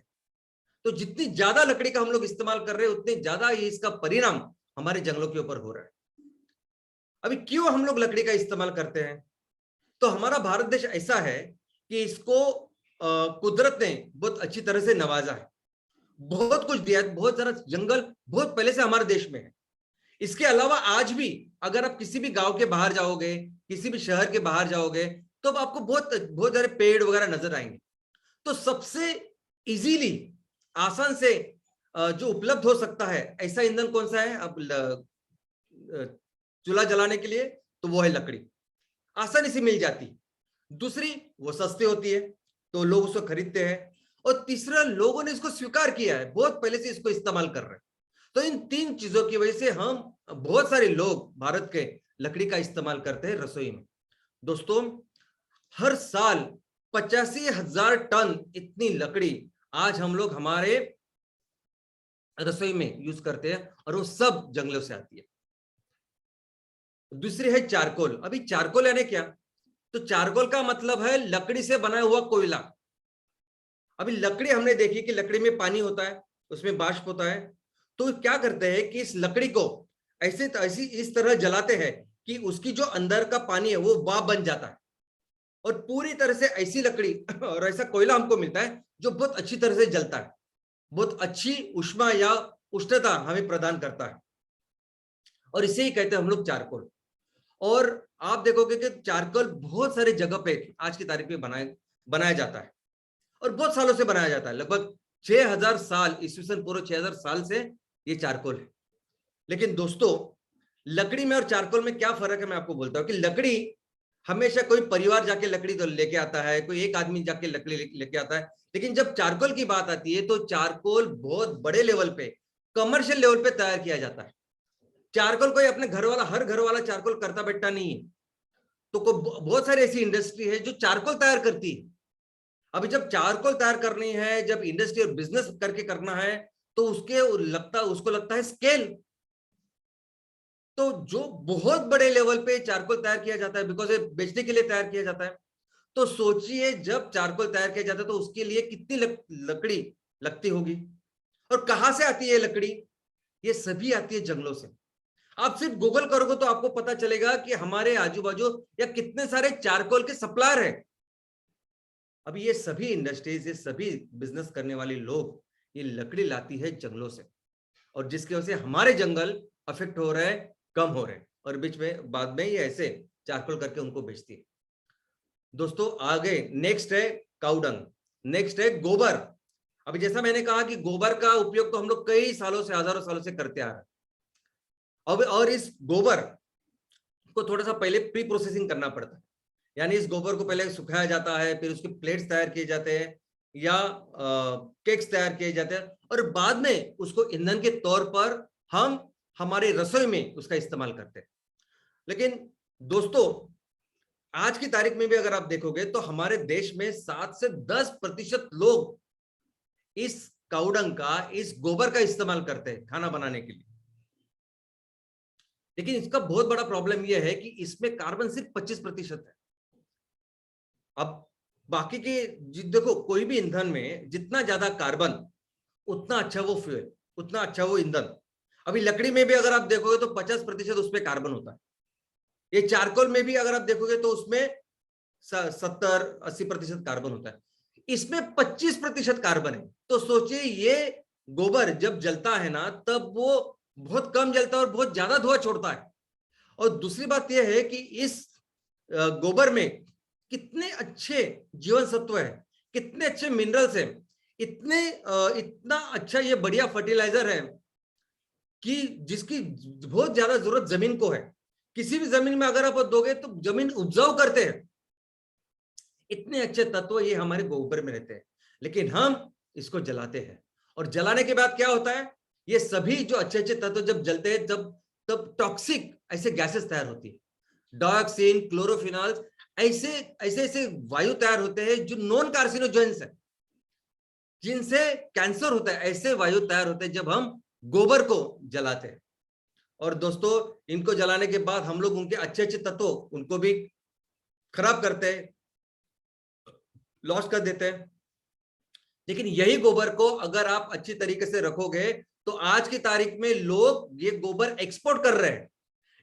तो जितनी ज्यादा लकड़ी का हम लोग इस्तेमाल कर रहे हैं, उतने ज्यादा ये इसका परिणाम हमारे जंगलों के ऊपर हो रहा है। अभी क्यों हम लोग लकड़ी का इस्तेमाल करते हैं? तो हमारा भारत देश ऐसा है कि इसको कुदरत ने बहुत अच्छी तरह से नवाजा है, बहुत कुछ दिया है, बहुत सारा जंगल बहुत पहले से हमारे देश में है। इसके अलावा आज भी अगर आप किसी भी गांव के बाहर जाओगे, किसी भी शहर के बाहर जाओगे, तो आपको बहुत बहुत सारे पेड़ वगैरह नजर आएंगे। तो सबसे इजीली, आसान से जो उपलब्ध हो सकता है ऐसा ईंधन कौन सा है अब चूल्हा जलाने के लिए? तो वो है लकड़ी, आसानी से मिल जाती। दूसरी, वो सस्ती होती है तो लोग उसको खरीदते हैं। और तीसरा, लोगों ने इसको स्वीकार किया है, बहुत पहले से इसको इस्तेमाल कर रहे हैं। तो इन 3 चीजों की वजह से हम बहुत सारे लोग भारत के लकड़ी का इस्तेमाल करते हैं रसोई में। दोस्तों, हर साल 85,000 टन इतनी लकड़ी आज हम लोग हमारे रसोई में यूज करते हैं, और वो सब जंगलों से आती है। दूसरी है चारकोल। अभी चारकोल यानी क्या? तो चारकोल का मतलब है लकड़ी से बना हुआ कोयला। अभी लकड़ी हमने देखी कि लकड़ी में पानी होता है, उसमें वाष्प होता है। तो क्या करते हैं कि इस लकड़ी को ऐसी इस तरह जलाते हैं कि उसकी जो अंदर का पानी है वो वाफ बन जाता है, और पूरी तरह से ऐसी लकड़ी और ऐसा कोयला हमको मिलता है जो बहुत अच्छी तरह से जलता है, बहुत अच्छी ऊष्मा या उष्णता हमें प्रदान करता है, और इसे ही कहते हैं हम लोग चारकोल। और आप देखोगे कि चारकोल बहुत सारे जगह पे आज की तारीख में बनाया जाता है, और बहुत सालों से बनाया जाता है। लगभग 6000 साल, ईस्वी पूर्व 6000 साल से ये चारकोल है। लेकिन दोस्तों, लकड़ी में और चारकोल में क्या फर्क है मैं आपको बोलता हूं कि लकड़ी हमेशा कोई परिवार जाके लकड़ी तो लेके आता है, कोई एक आदमी जाके लकड़ी लेके आता है। लेकिन जब चारकोल की बात आती है तो चारकोल बहुत बड़े लेवल पे, कमर्शियल लेवल पे तैयार किया जाता है। चारकोल कोई अपने हर घर वाला चारकोल करता बैठता नहीं है। तो बहुत सारी ऐसी इंडस्ट्री है जो चारकोल तैयार करती है। अभी जब चारकोल तैयार करनी है, जब इंडस्ट्री और बिजनेस करके करना है, तो उसको लगता है स्केल। तो जो बहुत बड़े लेवल पे चारकोल तैयार किया जाता है, बिकॉज ये बेचने के लिए तैयार किया जाता है। तो सोचिए, जब चारकोल तैयार किया जाता है तो उसके लिए कितनी लकड़ी लगती होगी, और कहां से आती है लकड़ी? ये सभी आती है जंगलों से। आप सिर्फ गूगल करोगे तो आपको पता चलेगा कि हमारे आजू बाजू या कितने सारे चारकोल के सप्लायर हैं। अभी ये सभी इंडस्ट्रीज, ये सभी बिजनेस करने वाले लोग ये लकड़ी लाती है जंगलों से, और जिसकी वजह से हमारे जंगल अफेक्ट हो रहे हैं, कम हो रहे हैं, और बीच में बाद में ये ऐसे चारकोल करके उनको बेचती है। दोस्तों, आगे नेक्स्ट है काउडंग, नेक्स्ट है गोबर। अभी जैसा मैंने कहा कि गोबर का उपयोग तो हम लोग कई सालों से, हजारों सालों से करते आ रहे हैं। अब और इस गोबर को थोड़ा सा पहले प्री प्रोसेसिंग करना पड़ता है, यानी इस गोबर को पहले सुखाया जाता है, फिर उसके प्लेट्स तैयार किए जाते हैं, या केक्स तैयार किए जाते हैं और बाद में उसको ईंधन के तौर पर हम हमारे रसोई में उसका इस्तेमाल करते हैं। लेकिन दोस्तों, आज की तारीख में भी अगर आप देखोगे तो हमारे देश में 7 से 10% लोग इस काउडंग का, इस गोबर का इस्तेमाल करते हैं खाना बनाने के लिए। लेकिन इसका बहुत बड़ा प्रॉब्लम यह है कि इसमें कार्बन सिर्फ 25% है। अब बाकी के देखो, कोई भी ईंधन में जितना ज्यादा कार्बन उतना अच्छा वो फ्यूल, उतना अच्छा वो ईंधन। अभी लकड़ी में भी अगर आप देखोगे तो 50% उसमें कार्बन होता है। ये चारकोल में भी अगर आप देखोगे तो उसमें 70-80% कार्बन होता है। इसमें 25% कार्बन है। तो सोचिए, ये गोबर जब जलता है ना, तब वो बहुत कम जलता है और बहुत ज्यादा धुआं छोड़ता है। और दूसरी बात यह है कि इस गोबर में कितने अच्छे जीवन सत्व है, कितने अच्छे मिनरल्स हैं, इतना अच्छा ये बढ़िया फर्टिलाइजर है कि जिसकी बहुत ज्यादा जरूरत जमीन को है। किसी भी जमीन में अगर आप दोगे तो जमीन उपजाऊ करते हैं। इतने अच्छे तत्व ये हमारे गोबर में रहते हैं, लेकिन हम इसको जलाते हैं। और जलाने के बाद क्या होता है, ये सभी जो अच्छे अच्छे तत्व जब जलते हैं तब टॉक्सिक ऐसे गैसेस तैयार होती है। डाइऑक्सिन, क्लोरोफिनॉल, ऐसे ऐसे ऐसे वायु तैयार होते हैं जो नॉन कार्सिनोजेंस है, जिनसे कैंसर होता है। ऐसे वायु तैयार होते हैं जब हम गोबर को जलाते हैं। और दोस्तों, इनको जलाने के बाद हम लोग उनके अच्छे अच्छे तत्व उनको भी खराब करते हैं, लॉस कर देते हैं। लेकिन यही गोबर को अगर आप अच्छी तरीके से रखोगे तो आज की तारीख में लोग ये गोबर एक्सपोर्ट कर रहे हैं।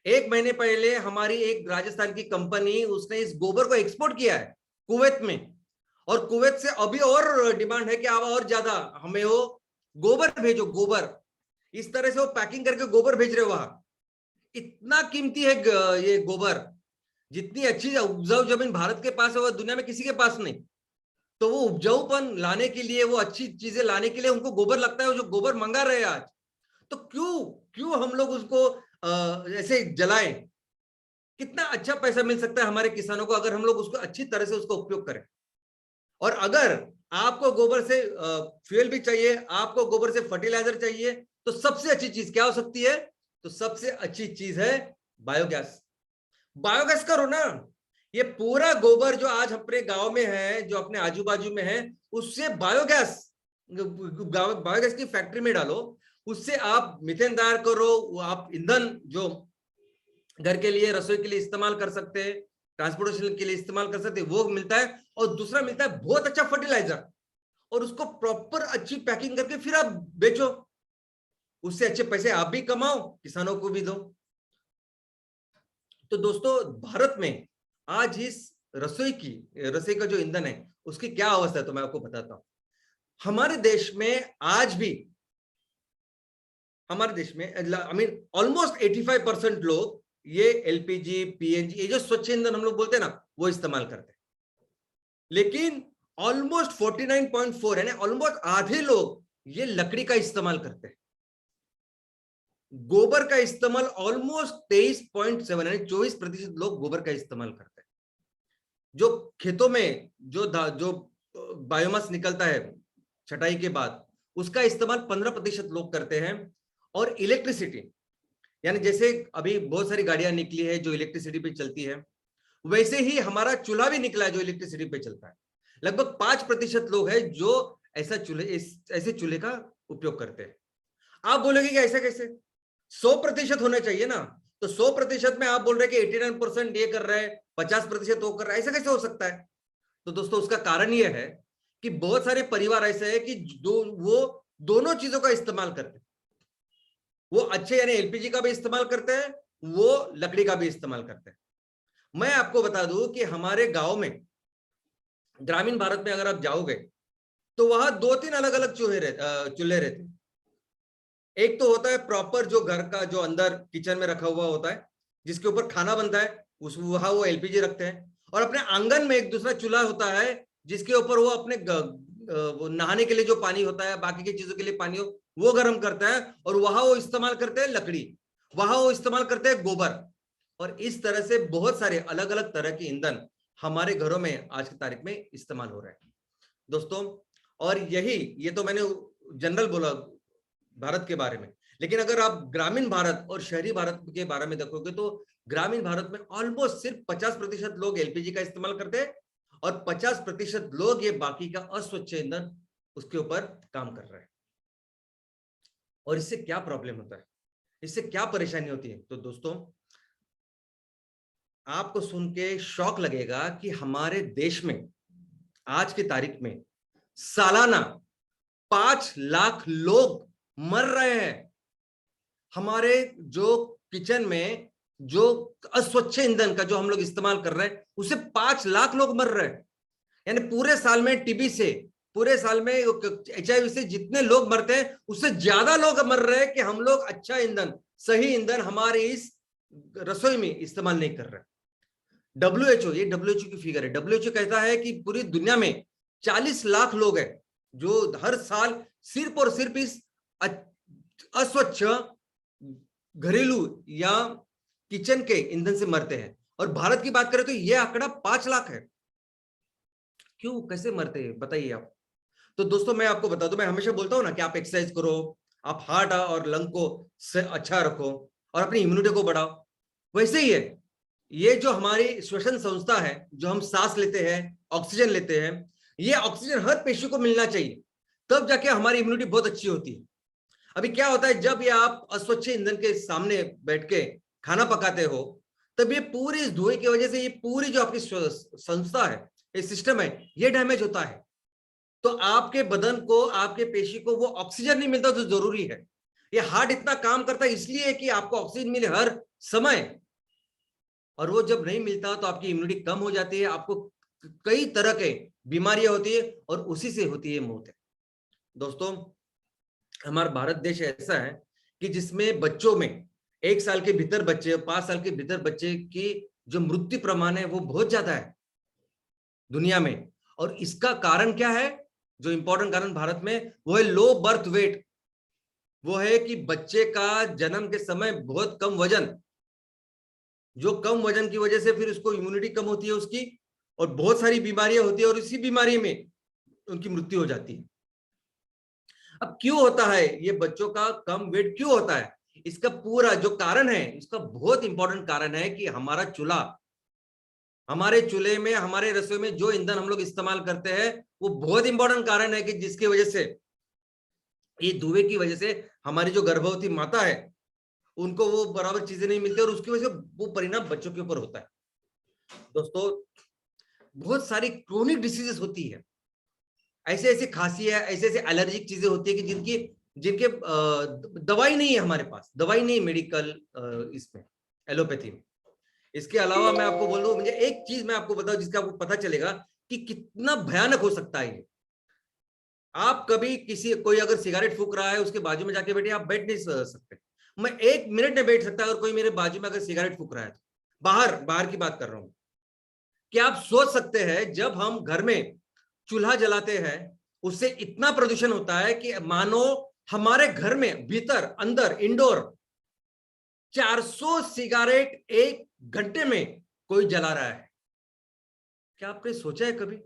1 महीने पहले हमारी एक राजस्थान की कंपनी, उसने इस गोबर को एक्सपोर्ट किया है कुवैत में। और कुवैत से अभी और डिमांड है कि आप और ज्यादा हमें वो गोबर भेजो, गोबर। इस तरह से वो पैकिंग करके गोबर भेज रहे हो वहां। इतना कीमती है ये गोबर। जितनी अच्छी उपजाऊ जमीन भारत के पास है वो दुनिया में किसी के पास नहीं। तो वो उपजाऊपन लाने के लिए, वो अच्छी चीजें लाने के लिए उनको गोबर लगता है, जो गोबर मंगा रहे हैं आज। तो क्यों हम लोग उसको ऐसे जलाएं? कितना अच्छा पैसा मिल सकता है हमारे किसानों को अगर हम लोग उसको अच्छी तरह से उसका उपयोग करें। और अगर आपको गोबर से फ्यूल भी चाहिए, आपको गोबर से फर्टिलाइजर चाहिए, तो सबसे अच्छी चीज क्या हो सकती है? तो सबसे अच्छी चीज है बायोगैस। बायोगैस करो ना। ये पूरा गोबर जो आज अपने गांव में है, जो अपने आजू बाजू में है, उससे बायोगैस की फैक्ट्री में डालो। उससे आप मीथेन तैयार करो, आप ईंधन जो घर के लिए, रसोई के लिए इस्तेमाल कर सकते हैं, ट्रांसपोर्टेशन के लिए इस्तेमाल कर सकते हैं, वो मिलता है। और दूसरा मिलता है बहुत अच्छा फर्टिलाइजर, और उसको प्रॉपर अच्छी पैकिंग करके फिर आप बेचो। उससे अच्छे पैसे आप भी कमाओ, किसानों को भी दो। तो दोस्तों, भारत में आज इस रसोई का जो ईंधन है उसकी क्या अवस्था है, तो मैं आपको बताता हूं। हमारे देश में आज भी, हमारे देश में ऑलमोस्ट 85% लोग ये एलपीजी, पीएनजी, ये जो स्वच्छ ईंधन हम लोग बोलते हैं ना, वो इस्तेमाल करते हैं। लेकिन ऑलमोस्ट 49.4 यानी ऑलमोस्ट आधे लोग ये लकड़ी का इस्तेमाल करते हैं। गोबर का इस्तेमाल ऑलमोस्ट 23.7 यानी 24% लोग गोबर का इस्तेमाल करते हैं। जो खेतों में जो बायोमास निकलता है छटाई के बाद, उसका इस्तेमाल 15% लोग करते हैं। और इलेक्ट्रिसिटी, यानी जैसे अभी बहुत सारी गाड़ियां निकली है जो इलेक्ट्रिसिटी पे चलती है, वैसे ही हमारा चूल्हा भी निकला है जो इलेक्ट्रिसिटी पे चलता है। लगभग 5% लोग हैं जो ऐसे चूल्हे का उपयोग करते हैं। आप बोलोगे कि ऐसा कैसे? 100% होना चाहिए ना। तो 100% में आप बोल रहे हैं कि 89% ये कर रहे हैं, 50% वो कर रहा है, ऐसा कैसे हो सकता है? तो दोस्तों, उसका कारण यह है कि बहुत सारे परिवार ऐसे हैं कि वो दोनों चीजों का इस्तेमाल करते हैं। वो अच्छे यानी एलपीजी का भी इस्तेमाल करते हैं, वो लकड़ी का भी इस्तेमाल करते हैं। मैं आपको बता दूं कि हमारे गांव में, ग्रामीण भारत में अगर आप जाओगे तो वहां 2-3 अलग अलग चूल्हे रहते हैं। एक तो होता है प्रॉपर जो घर का जो अंदर किचन में रखा हुआ होता है, जिसके ऊपर खाना बनता है, वहां वो एलपीजी रखते हैं। और अपने आंगन में एक दूसरा चूल्हा होता है जिसके ऊपर वो अपने नहाने के लिए जो पानी होता है, बाकी की चीजों के लिए पानी हो, वो गर्म करता है। और वहां वो इस्तेमाल करते हैं लकड़ी, वहां वो इस्तेमाल करते हैं गोबर। और इस तरह से बहुत सारे अलग अलग तरह के ईंधन हमारे घरों में आज की तारीख में इस्तेमाल हो रहे हैं। दोस्तों, और ये तो मैंने जनरल बोला भारत के बारे में, लेकिन अगर आप ग्रामीण भारत और शहरी भारत के बारे में देखोगे तो ग्रामीण भारत में ऑलमोस्ट सिर्फ 50% लोग एलपीजी का इस्तेमाल करते हैं और 50% लोग ये बाकी का अस्वच्छ ईंधन उसके ऊपर काम कर रहे हैं। और इससे क्या प्रॉब्लम होता है, इससे क्या परेशानी होती है? तो दोस्तों, आपको सुन के शॉक लगेगा कि हमारे देश में आज की तारीख में सालाना 5 लाख लोग मर रहे हैं। हमारे जो किचन में जो अस्वच्छ ईंधन का जो हम लोग इस्तेमाल कर रहे हैं उससे 5 लाख लोग मर रहे हैं। यानी पूरे साल में टीबी से, पूरे साल में HIV से जितने लोग मरते हैं उससे ज्यादा लोग मर रहे हैं कि हम लोग अच्छा ईंधन, सही ईंधन हमारे इस रसोई में इस्तेमाल नहीं कर रहे। WHO, ये WHO की फिगर है। WHO कहता है कि पूरी दुनिया में 40 लाख लोग हैं जो हर साल सिर्फ और सिर्फ इस अस्वच्छ घरेलू या किचन के ईंधन से मरते हैं। और भारत की बात करें तो यह आंकड़ा 5 लाख है। क्यों, कैसे मरते हैं बताइए आप? तो दोस्तों मैं आपको बता दूं, मैं हमेशा बोलता हूं ना कि आप एक्सरसाइज करो, आप हार्ट और लंग को अच्छा रखो और अपनी इम्यूनिटी को बढ़ाओ। वैसे ही है ये जो हमारी श्वसन संस्था है, जो हम सांस लेते हैं, ऑक्सीजन लेते हैं, ये ऑक्सीजन हर पेशी को मिलना चाहिए, तब जाके हमारी इम्यूनिटी बहुत अच्छी होती है। अभी क्या होता है, जब ये आप अस्वच्छ ईंधन के सामने बैठ के खाना पकाते हो तब ये पूरी इस धुएं की वजह से ये पूरी जो आपकी संस्था है, ये सिस्टम है, ये डैमेज होता है। तो आपके बदन को, आपके पेशी को वो ऑक्सीजन नहीं मिलता जो जरूरी है। ये हार्ट इतना काम करता है इसलिए कि आपको ऑक्सीजन मिले हर समय, और वो जब नहीं मिलता तो आपकी इम्यूनिटी कम हो जाती है, आपको कई तरह के बीमारियां होती है और उसी से होती है मौत है। दोस्तों, हमारा भारत देश ऐसा है कि जिसमें बच्चों में 1 साल के भीतर बच्चे, 5 साल के भीतर बच्चे की जो मृत्यु प्रमाण है वो बहुत ज्यादा है दुनिया में। और इसका कारण क्या है? जो इंपॉर्टेंट कारण भारत में वो है लो बर्थ वेट। वो है कि बच्चे का जन्म के समय बहुत कम वजन, जो कम वजन की वजह से फिर उसको इम्यूनिटी कम होती है उसकी, और बहुत सारी बीमारियां होती है और इसी बीमारी में उनकी मृत्यु हो जाती है। अब क्यों होता है ये बच्चों का कम वेट क्यों होता है? इसका पूरा जो कारण है, इसका बहुत इंपॉर्टेंट कारण है कि हमारा चूल्हा, हमारे चूल्हे में, हमारे रसोई में जो ईंधन हम लोग इस्तेमाल करते हैं वो बहुत इंपॉर्टेंट कारण है कि जिसकी वजह से, ये धुएं की वजह से हमारी जो गर्भवती माता है उनको वो बराबर चीजें नहीं मिलती और उसकी वजह से वो परिणाम बच्चों के ऊपर होता है। दोस्तों, बहुत सारी क्रोनिक डिसीजेस होती है, ऐसे ऐसे खांसी है, ऐसे ऐसे एलर्जिक चीजें होती है कि जिनके दवाई नहीं है, हमारे पास दवाई नहीं मेडिकल इसमें, एलोपैथी में। इसके अलावा मैं आपको बोल दूं, मुझे एक चीज मैं आपको बताऊं जिसका आपको पता चलेगा कि कितना भयानक हो सकता है ये। आप कभी कोई अगर सिगरेट फूंक रहा है उसके बाजू में जाके बैठे, आप बैठ नहीं सकते। मैं 1 मिनट नहीं बैठ सकता अगर कोई मेरे बाजू में अगर सिगरेट फूंक रहा है तो। बाहर की बात कर रहा हूं। क्या आप सोच सकते हैं जब हम घर में चूल्हा जलाते हैं उससे इतना प्रदूषण होता है कि मानो हमारे घर में भीतर अंदर इंडोर 400 सिगरेट 1 घंटे में कोई जला रहा है। क्या आपने सोचा है कभी?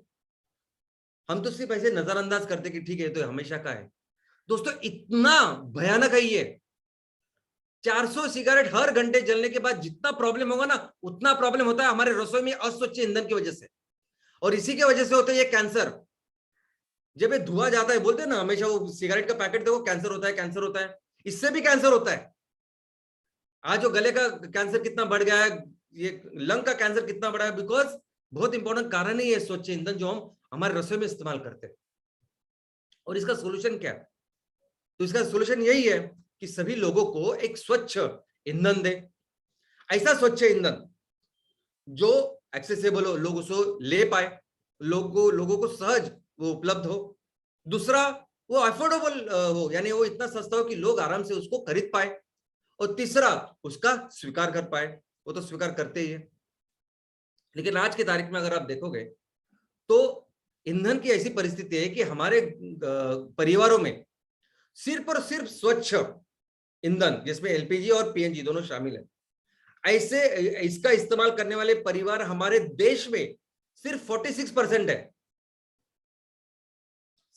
हम तो सिर्फ ऐसे नजरअंदाज करते कि ठीक है तो हमेशा का है। दोस्तों, इतना भयानक है ये। 400 सिगरेट हर घंटे जलने के बाद जितना प्रॉब्लम होगा ना, उतना प्रॉब्लम होता है हमारे रसोई में अस्वच्छ ईंधन की वजह से, और इसी की वजह से होता है ये कैंसर। जब ये धुआं जाता है, बोलते हैं ना हमेशा वो सिगरेट का पैकेट देखो, कैंसर होता है, कैंसर होता है। इससे भी कैंसर होता है। आज जो गले का कैंसर कितना बढ़ गया है, ये लंग का कैंसर कितना बढ़ा है, बिकॉज बहुत इंपॉर्टेंट कारण है ये स्वच्छ ईंधन जो हम हमारे रसोई में इस्तेमाल करते हैं। और इसका सोल्यूशन क्या है? तो इसका सोल्यूशन यही है कि सभी लोगों को एक स्वच्छ ईंधन दे, ऐसा स्वच्छ ईंधन जो एक्सेसिबल हो, लोग उसको ले पाए, लोगों को सहज वो उपलब्ध हो। दूसरा, वो अफोर्डेबल हो, यानी वो इतना सस्ता हो कि लोग आराम से उसको खरीद पाए। और तीसरा, उसका स्वीकार कर पाए। वो तो स्वीकार करते ही है, लेकिन आज की तारीख में अगर आप देखोगे तो ईंधन की ऐसी परिस्थिति है कि हमारे परिवारों में सिर्फ और सिर्फ स्वच्छ ईंधन, जिसमें एलपीजी और पीएनजी दोनों शामिल है, ऐसे इसका इस्तेमाल करने वाले परिवार हमारे देश में सिर्फ 46% है।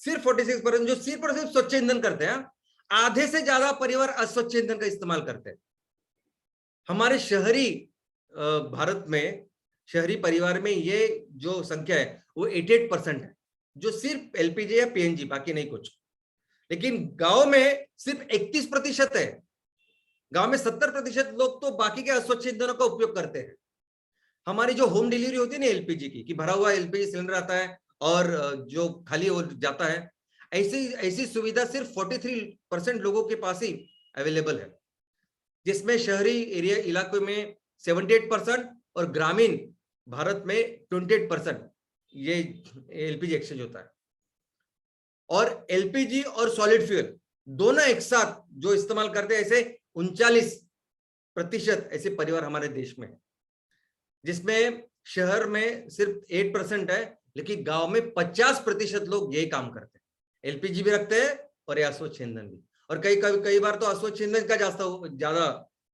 सिर्फ 46% जो सिर्फ और सिर्फ स्वच्छ ईंधन करते हैं, आधे से ज्यादा परिवार अस्वच्छ ईंधन का इस्तेमाल करते हैं। हमारे शहरी भारत में शहरी परिवार में ये जो संख्या है वो 88% है, जो सिर्फ एलपीजी या पीएनजी, बाकी नहीं कुछ। लेकिन गांव में सिर्फ 31% है। गांव में 70% लोग तो बाकी के अस्वच्छ ईंधनों का उपयोग करते हैं। हमारी जो होम डिलीवरी होती है ना एलपीजी की, कि भरा हुआ एलपीजी सिलेंडर आता है और जो खाली हो जाता है, ऐसी सुविधा सिर्फ 43% लोगों के पास ही अवेलेबल है, जिसमें शहरी एरिया इलाकों में 78% और ग्रामीण भारत में 28% ये एलपीजी एक्सचेंज होता है। और एलपीजी और सॉलिड फ्यूल दोनों एक साथ जो इस्तेमाल करते हैं, ऐसे 39% ऐसे परिवार हमारे देश में है, जिसमें शहर में सिर्फ 8% है, लेकिन गांव में 50% लोग यही काम करते हैं, एलपीजी भी रखते हैं और ये अस्वच्छ ईंधन भी, और कई बार तो अस्वच्छ ईंधन का ज्यादा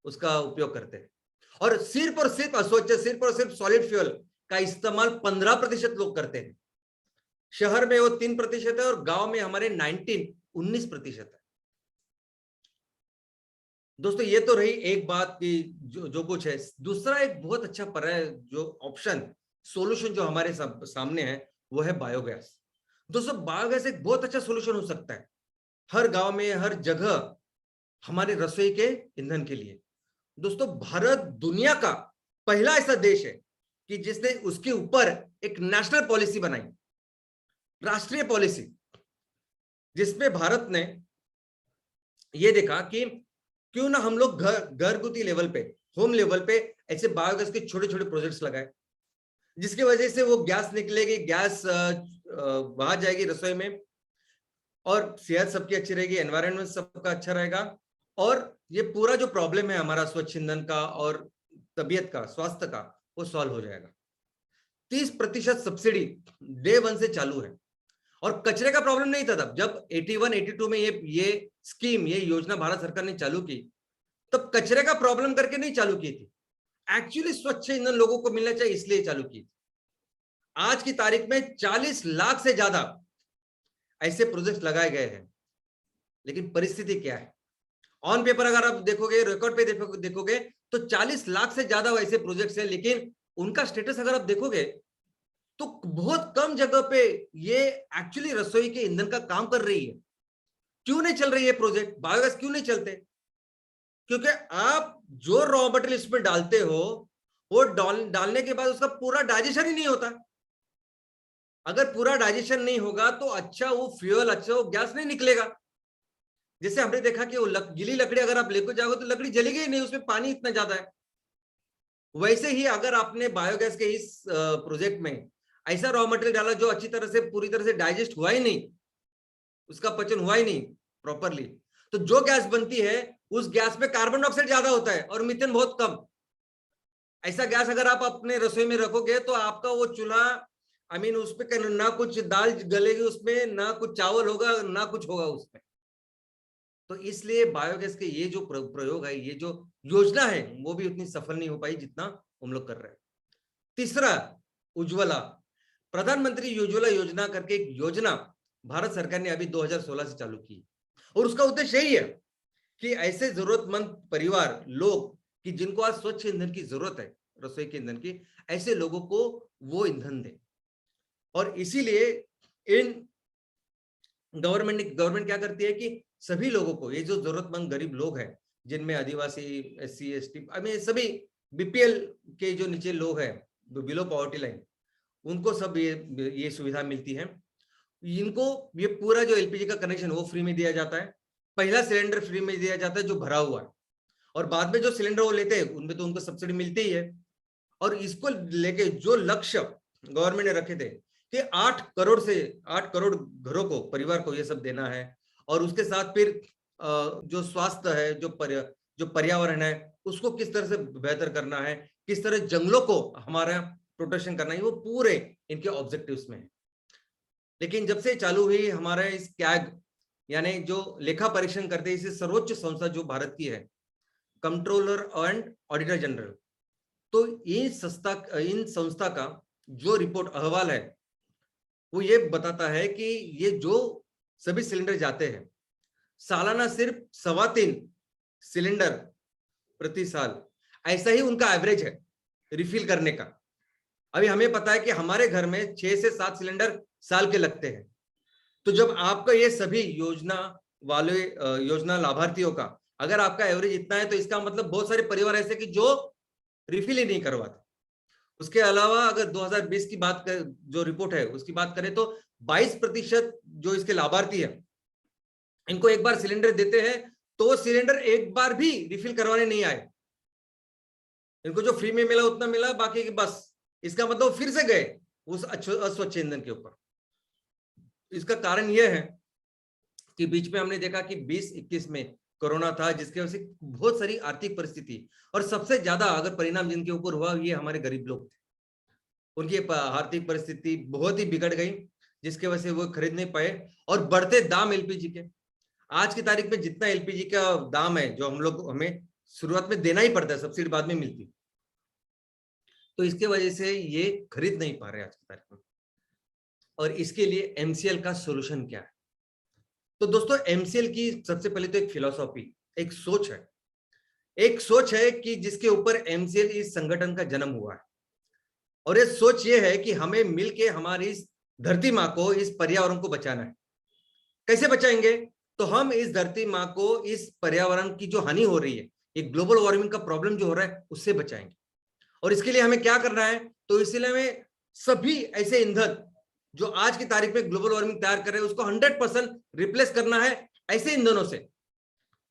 उसका उपयोग करते हैं। और सिर्फ अस्वच्छ, सिर्फ और सिर्फ सॉलिड फ्यूल का इस्तेमाल 15% लोग करते हैं। शहर में वो 3% है और गांव में हमारे 19% है। दोस्तों ये तो रही एक बात की जो कुछ है। दूसरा एक बहुत अच्छा जो ऑप्शन सॉल्यूशन जो हमारे सामने है वो है बायोगैस। दोस्तों बायोगैस एक बहुत अच्छा सॉल्यूशन हो सकता है हर गांव में, हर जगह हमारे रसोई के ईंधन के लिए। दोस्तों भारत दुनिया का पहला ऐसा देश है कि जिसने उसके ऊपर एक नेशनल पॉलिसी बनाई, राष्ट्रीय पॉलिसी, जिसमें भारत ने यह देखा कि क्यों ना हम लोग घरगुती लेवल पे, होम लेवल पे ऐसे बायोगैस के छोटे छोटे प्रोजेक्ट्स लगाए, जिसकी वजह से वो गैस निकलेगी, गैस बाहर जाएगी रसोई में, और सेहत सबकी अच्छी रहेगी, एनवायरनमेंट सबका अच्छा रहेगा, और ये पूरा जो प्रॉब्लम है हमारा स्वच्छ ईंधन का और तबीयत का, स्वास्थ्य का, वो सॉल्व हो जाएगा। 30% सब्सिडी डे 1 से चालू है। और कचरे का प्रॉब्लम नहीं था तब, जब 81-82 में ये स्कीम, ये योजना भारत सरकार ने चालू की, तब कचरे का प्रॉब्लम करके नहीं चालू की थी, एक्चुअली स्वच्छ ईंधन लोगों को मिलना चाहिए इसलिए चालू की। आज की तारीख में 40 लाख से ज्यादा ऐसे प्रोजेक्ट लगाए गए हैं। लेकिन परिस्थिति क्या है? ऑन पेपर अगर आप देखोगे, रिकॉर्ड पे देखोगे तो 40 लाख से ज्यादा ऐसे प्रोजेक्ट्स हैं, लेकिन उनका स्टेटस अगर आप देखोगे तो बहुत कम जगह पे ये एक्चुअली रसोई के ईंधन का काम कर रही है। क्यों नहीं चल रही है प्रोजेक्ट? बायोगैस क्यों नहीं चलते? क्योंकि आप जो रॉ मटेरियल इसमें डालते हो, वो डालने के बाद उसका पूरा डाइजेशन ही नहीं होता। अगर पूरा डाइजेशन नहीं होगा तो अच्छा वो फ्यूल, अच्छा वो गैस नहीं निकलेगा। जैसे हमने देखा कि वो गीली लकड़ी अगर आप लेकर जाओगे तो लकड़ी जलेगी ही नहीं, उसमें पानी इतना ज्यादा है। वैसे ही अगर आपने बायोगैस के इस प्रोजेक्ट में ऐसा रॉ मटेरियल डाला जो अच्छी तरह से, पूरी तरह से डाइजेस्ट हुआ ही नहीं, उसका पचन हुआ ही नहीं प्रॉपरली, तो जो गैस बनती है उस गैस में कार्बन डाइऑक्साइड ज्यादा होता है और मीथेन बहुत कम। ऐसा गैस अगर आप अपने रसोई में रखोगे तो आपका वो चूल्हा, उस पे ना कुछ दाल गलेगी उसमें, ना कुछ चावल होगा, ना कुछ होगा उसमें। तो इसलिए बायोगैस के ये जो प्रयोग है, ये जो योजना है, वो भी उतनी सफल नहीं हो पाई जितना हम लोग कर रहे हैं। तीसरा, उज्ज्वला, प्रधानमंत्री उज्ज्वला योजना करके एक योजना भारत सरकार ने अभी 2016 से चालू की, और उसका उद्देश्य यही है कि ऐसे जरूरतमंद परिवार, लोग कि जिनको आज स्वच्छ ईंधन की जरूरत है, रसोई के ईंधन की, ऐसे लोगों को वो ईंधन दे। और इसीलिए इन गवर्नमेंट क्या करती है कि सभी लोगों को, ये जो जरूरतमंद गरीब लोग हैं, जिनमें आदिवासी, SC ST, सभी बीपीएल के जो नीचे लोग हैं, बिलो पॉवर्टी लाइन, उनको सब ये सुविधा मिलती है। इनको ये पूरा जो एलपीजी का कनेक्शन वो फ्री में दिया जाता है। पहला सिलेंडर फ्री में दिया जाता है जो भरा हुआ है, और बाद में जो सिलेंडर वो लेते हैं उनमें तो उनको सब्सिडी मिलती ही है। और इसको लेके जो लक्ष्य गवर्नमेंट ने रखे थे कि 8 करोड़ घरों को, परिवार को ये सब देना है, और उसके साथ फिर जो स्वास्थ्य है, जो पर्यावरण है, उसको किस तरह से बेहतर करना है, किस तरह जंगलों को हमारा प्रोटेक्शन करना है, वो पूरे इनके ऑब्जेक्टिव्स में है। लेकिन जब से चालू हुई हमारा इस कैग, यानी जो लेखा परीक्षण करते हैं, इसे सर्वोच्च संस्था जो भारत की है, कंट्रोलर एंड ऑडिटर जनरल, तो इन संस्था का जो रिपोर्ट अहवाल है वो ये बताता है कि ये जो सभी सिलेंडर जाते हैं, सालाना सिर्फ 3.25 सिलेंडर प्रति साल, ऐसा ही उनका एवरेज है रिफिल करने का। अभी हमें पता है कि हमारे घर में 6 से 7 सिलेंडर साल के लगते हैं। तो जब आपका ये सभी योजना लाभार्थियों का अगर आपका एवरेज इतना है, तो इसका मतलब बहुत सारे परिवार ऐसे कि जो रिफिल ही नहीं करवाते। उसके अलावा अगर 2020 की बात कर, जो रिपोर्ट है उसकी बात करें, तो 22% जो इसके लाभार्थी है, इनको एक बार सिलेंडर देते हैं तो सिलेंडर एक बार भी रिफिल करवाने नहीं आए। इनको जो फ्री में मिला उतना मिला, बाकी की बस, इसका मतलब फिर से गए उस अस्वच्छ ईंधन के ऊपर। इसका कारण यह है कि बीच में हमने देखा कि 2021 में कोरोना था, जिसके वजह से बहुत सारी आर्थिक परिस्थिति, और सबसे ज्यादा अगर परिणाम जिनके ऊपर हुआ ये हमारे गरीब लोग थे। उनकी आर्थिक परिस्थिति बहुत ही बिगड़ गई, जिसके वजह से वो खरीद नहीं पाए। और बढ़ते दाम एलपीजी के, आज की तारीख में जितना एलपीजी का दाम है, जो हमें शुरुआत में देना ही पड़ता है, सब्सिडी बाद में मिलती, तो इसके वजह से ये खरीद नहीं पा रहे आज की तारीख में। और इसके लिए एमसीएल का सोल्यूशन क्या है? तो दोस्तों, एमसीएल की सबसे पहले तो एक फिलॉसफी, एक सोच है कि जिसके ऊपर एमसीएल इस संगठन का जन्म हुआ है। और ये सोच ये है कि हमें मिलके हमारी इस धरती माँ को, इस पर्यावरण को बचाना है। कैसे बचाएंगे? तो हम इस धरती माँ को, इस पर्यावरण की जो हानि हो रही है, ये ग्लोबल वार्मिंग का प्रॉब्लम जो हो रहा है, उससे बचाएंगे। और इसके लिए हमें क्या करना है? तो इसलिए हमें सभी ऐसे ईंधन जो आज की तारीख में ग्लोबल वार्मिंग तैयार कर रहे हैं, उसको 100% रिप्लेस करना है ऐसे ईंधनों से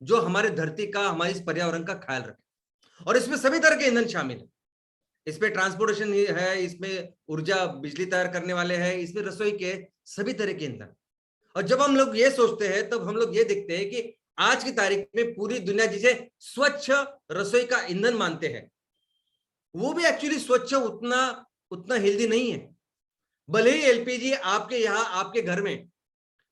जो हमारे धरती का, हमारे इस पर्यावरण का ख्याल रखे। और इसमें सभी तरह के ईंधन शामिल है। इसमें ट्रांसपोर्टेशन है, इसमें ऊर्जा, बिजली तैयार करने वाले हैं, इसमें रसोई के सभी तरह के ईंधन। और जब हम लोग ये सोचते हैं, तब हम लोग ये देखते हैं कि आज की तारीख में पूरी दुनिया जिसे स्वच्छ रसोई का ईंधन मानते हैं, वो भी एक्चुअली स्वच्छ उतना हेल्दी नहीं है। भले ही एलपीजी आपके यहाँ, आपके घर में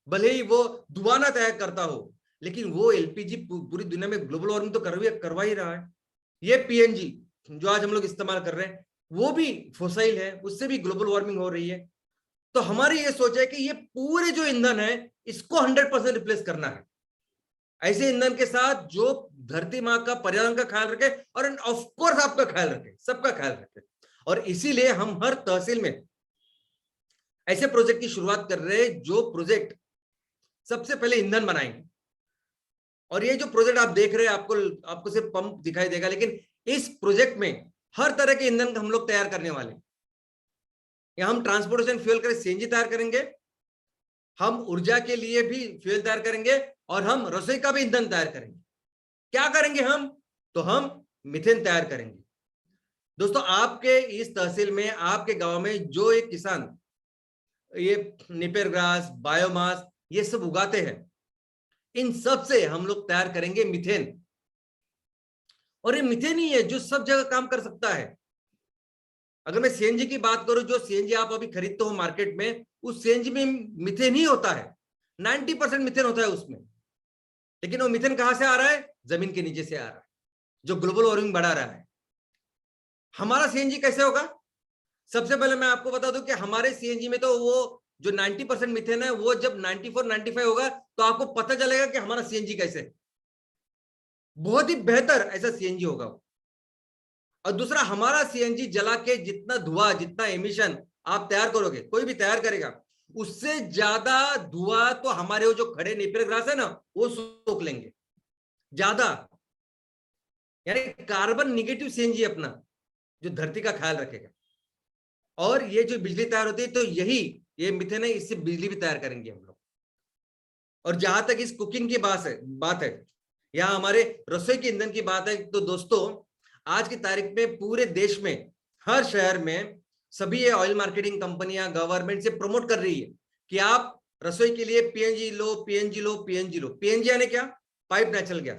भले ही वो धुआं ना तैयार करता हो, लेकिन वो एलपीजी पूरी दुनिया में ग्लोबल वार्मिंग तो करवा ही रहा है। ये पीएनजी जो आज हम लोग इस्तेमाल कर रहे हैं, वो भी फॉसिल है, उससे भी ग्लोबल वार्मिंग हो रही है। तो हमारी ये सोच है कि ये पूरे जो ईंधन है, इसको 100% रिप्लेस करना है ऐसे ईंधन के साथ जो धरती माँ का, पर्यावरण का ख्याल रखे, और ऑफ कोर्स आपका ख्याल रखे, सबका ख्याल रखे। और इसीलिए हम हर तहसील में ऐसे प्रोजेक्ट की शुरुआत कर रहे हैं, जो प्रोजेक्ट सबसे पहले ईंधन बनाएंगे। और ये जो प्रोजेक्ट आप देख रहे हैं, आपको सिर्फ पंप दिखाई देगा, लेकिन इस प्रोजेक्ट में हर तरह के ईंधन हम लोग तैयार करने वाले हैं। हम ट्रांसपोर्टेशन फ्यूल के सीएनजी तैयार करेंगे, हम ऊर्जा के लिए भी फ्यूल तैयार करेंगे, और हम रसोई का भी ईंधन तैयार करेंगे। क्या करेंगे हम? तो हम मीथेन तैयार करेंगे। दोस्तों, आपके इस तहसील में, आपके गांव में जो एक किसान ये निपेर ग्रास, बायोमास, ये सब उगाते हैं, इन सब से हम लोग तैयार करेंगे मीथेन। और ये मीथेन ही है जो सब जगह काम कर सकता है। अगर मैं सीएनजी की बात करूं, जो सीएनजी आप अभी खरीदते हो मार्केट में, उस सीएनजी में मीथेन ही होता है, 90% मीथेन होता है उसमें। लेकिन वो मीथेन कहां से आ रहा है? जमीन के नीचे से आ रहा है, जो ग्लोबल वार्मिंग बढ़ा रहा है। हमारा सीएनजी कैसे होगा? सबसे पहले मैं आपको बता दूं कि हमारे सीएनजी में तो वो जो 90% मीथेन है, वो जब 94-95 होगा, तो आपको पता चलेगा कि हमारा सीएनजी कैसे है। बहुत ही बेहतर ऐसा सीएनजी होगा। और दूसरा, हमारा सीएनजी जला के जितना धुआं, जितना एमिशन आप तैयार करोगे, कोई भी तैयार करेगा, उससे ज्यादा धुआं तो हमारे वो जो खड़े नेपियर ग्रास है ना, वो सोख लेंगे ज्यादा। यानी कार्बन निगेटिव सीएनजी अपना, जो धरती का ख्याल रखेगा। और ये जो बिजली तैयार होती है, तो यही ये मीथेन है, इससे बिजली भी तैयार करेंगे हम लोग। और जहां तक इस कुकिंग की बात है, यहाँ हमारे रसोई के ईंधन की बात है, तो दोस्तों आज की तारीख में पूरे देश में, हर शहर में सभी ये ऑयल मार्केटिंग कंपनियां, गवर्नमेंट से प्रमोट कर रही है कि आप रसोई के लिए पीएनजी लो, पीएनजी लो, पीएनजी लो। पीएनजी यानी क्या? Pipe natural gas.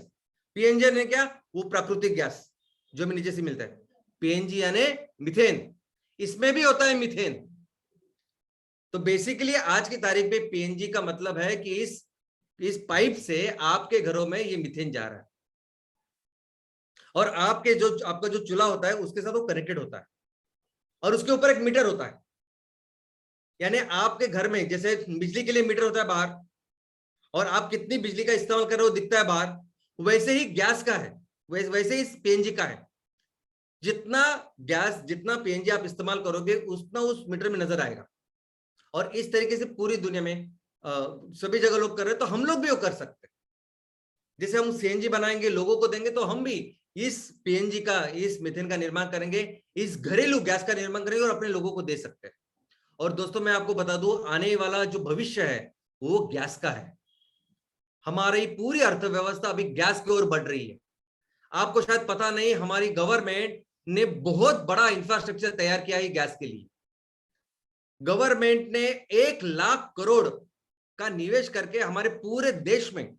पीएनजी यानी क्या? वो प्राकृतिक गैस जो हमें नीचे से मिलता है। पीएनजी यानी मीथेन, इसमें भी होता है मीथेन। तो बेसिकली आज की तारीख में पीएनजी का मतलब है कि इस पाइप से आपके घरों में ये मीथेन जा रहा है, और आपका जो चूल्हा होता है, उसके साथ वो कनेक्टेड होता है, और उसके ऊपर एक मीटर होता है। यानी आपके घर में जैसे बिजली के लिए मीटर होता है बाहर, और आप कितनी बिजली का इस्तेमाल कर रहे हो दिखता है बाहर, वैसे ही गैस का है, वैसे ही पीएनजी का है। जितना गैस, जितना पीएनजी आप इस्तेमाल करोगे उतना उस मीटर में नजर आएगा। और इस तरीके से पूरी दुनिया में सभी जगह लोग कर रहे हैं, तो हम लोग भी वो कर सकते हैं। जैसे हम सीएनजी बनाएंगे, लोगों को देंगे, तो हम भी इस पीएनजी का, इस मीथेन का निर्माण करेंगे, इस घरेलू गैस का निर्माण करेंगे और अपने लोगों को दे सकते हैं। और दोस्तों मैं आपको बता दूं, आने वाला जो भविष्य है वो गैस का है। हमारी पूरी अर्थव्यवस्था अभी गैस की ओर बढ़ रही है। आपको शायद पता नहीं, हमारी गवर्नमेंट ने बहुत बड़ा इंफ्रास्ट्रक्चर तैयार किया है गैस के लिए। गवर्नमेंट ने 1 लाख करोड़ का निवेश करके हमारे पूरे देश में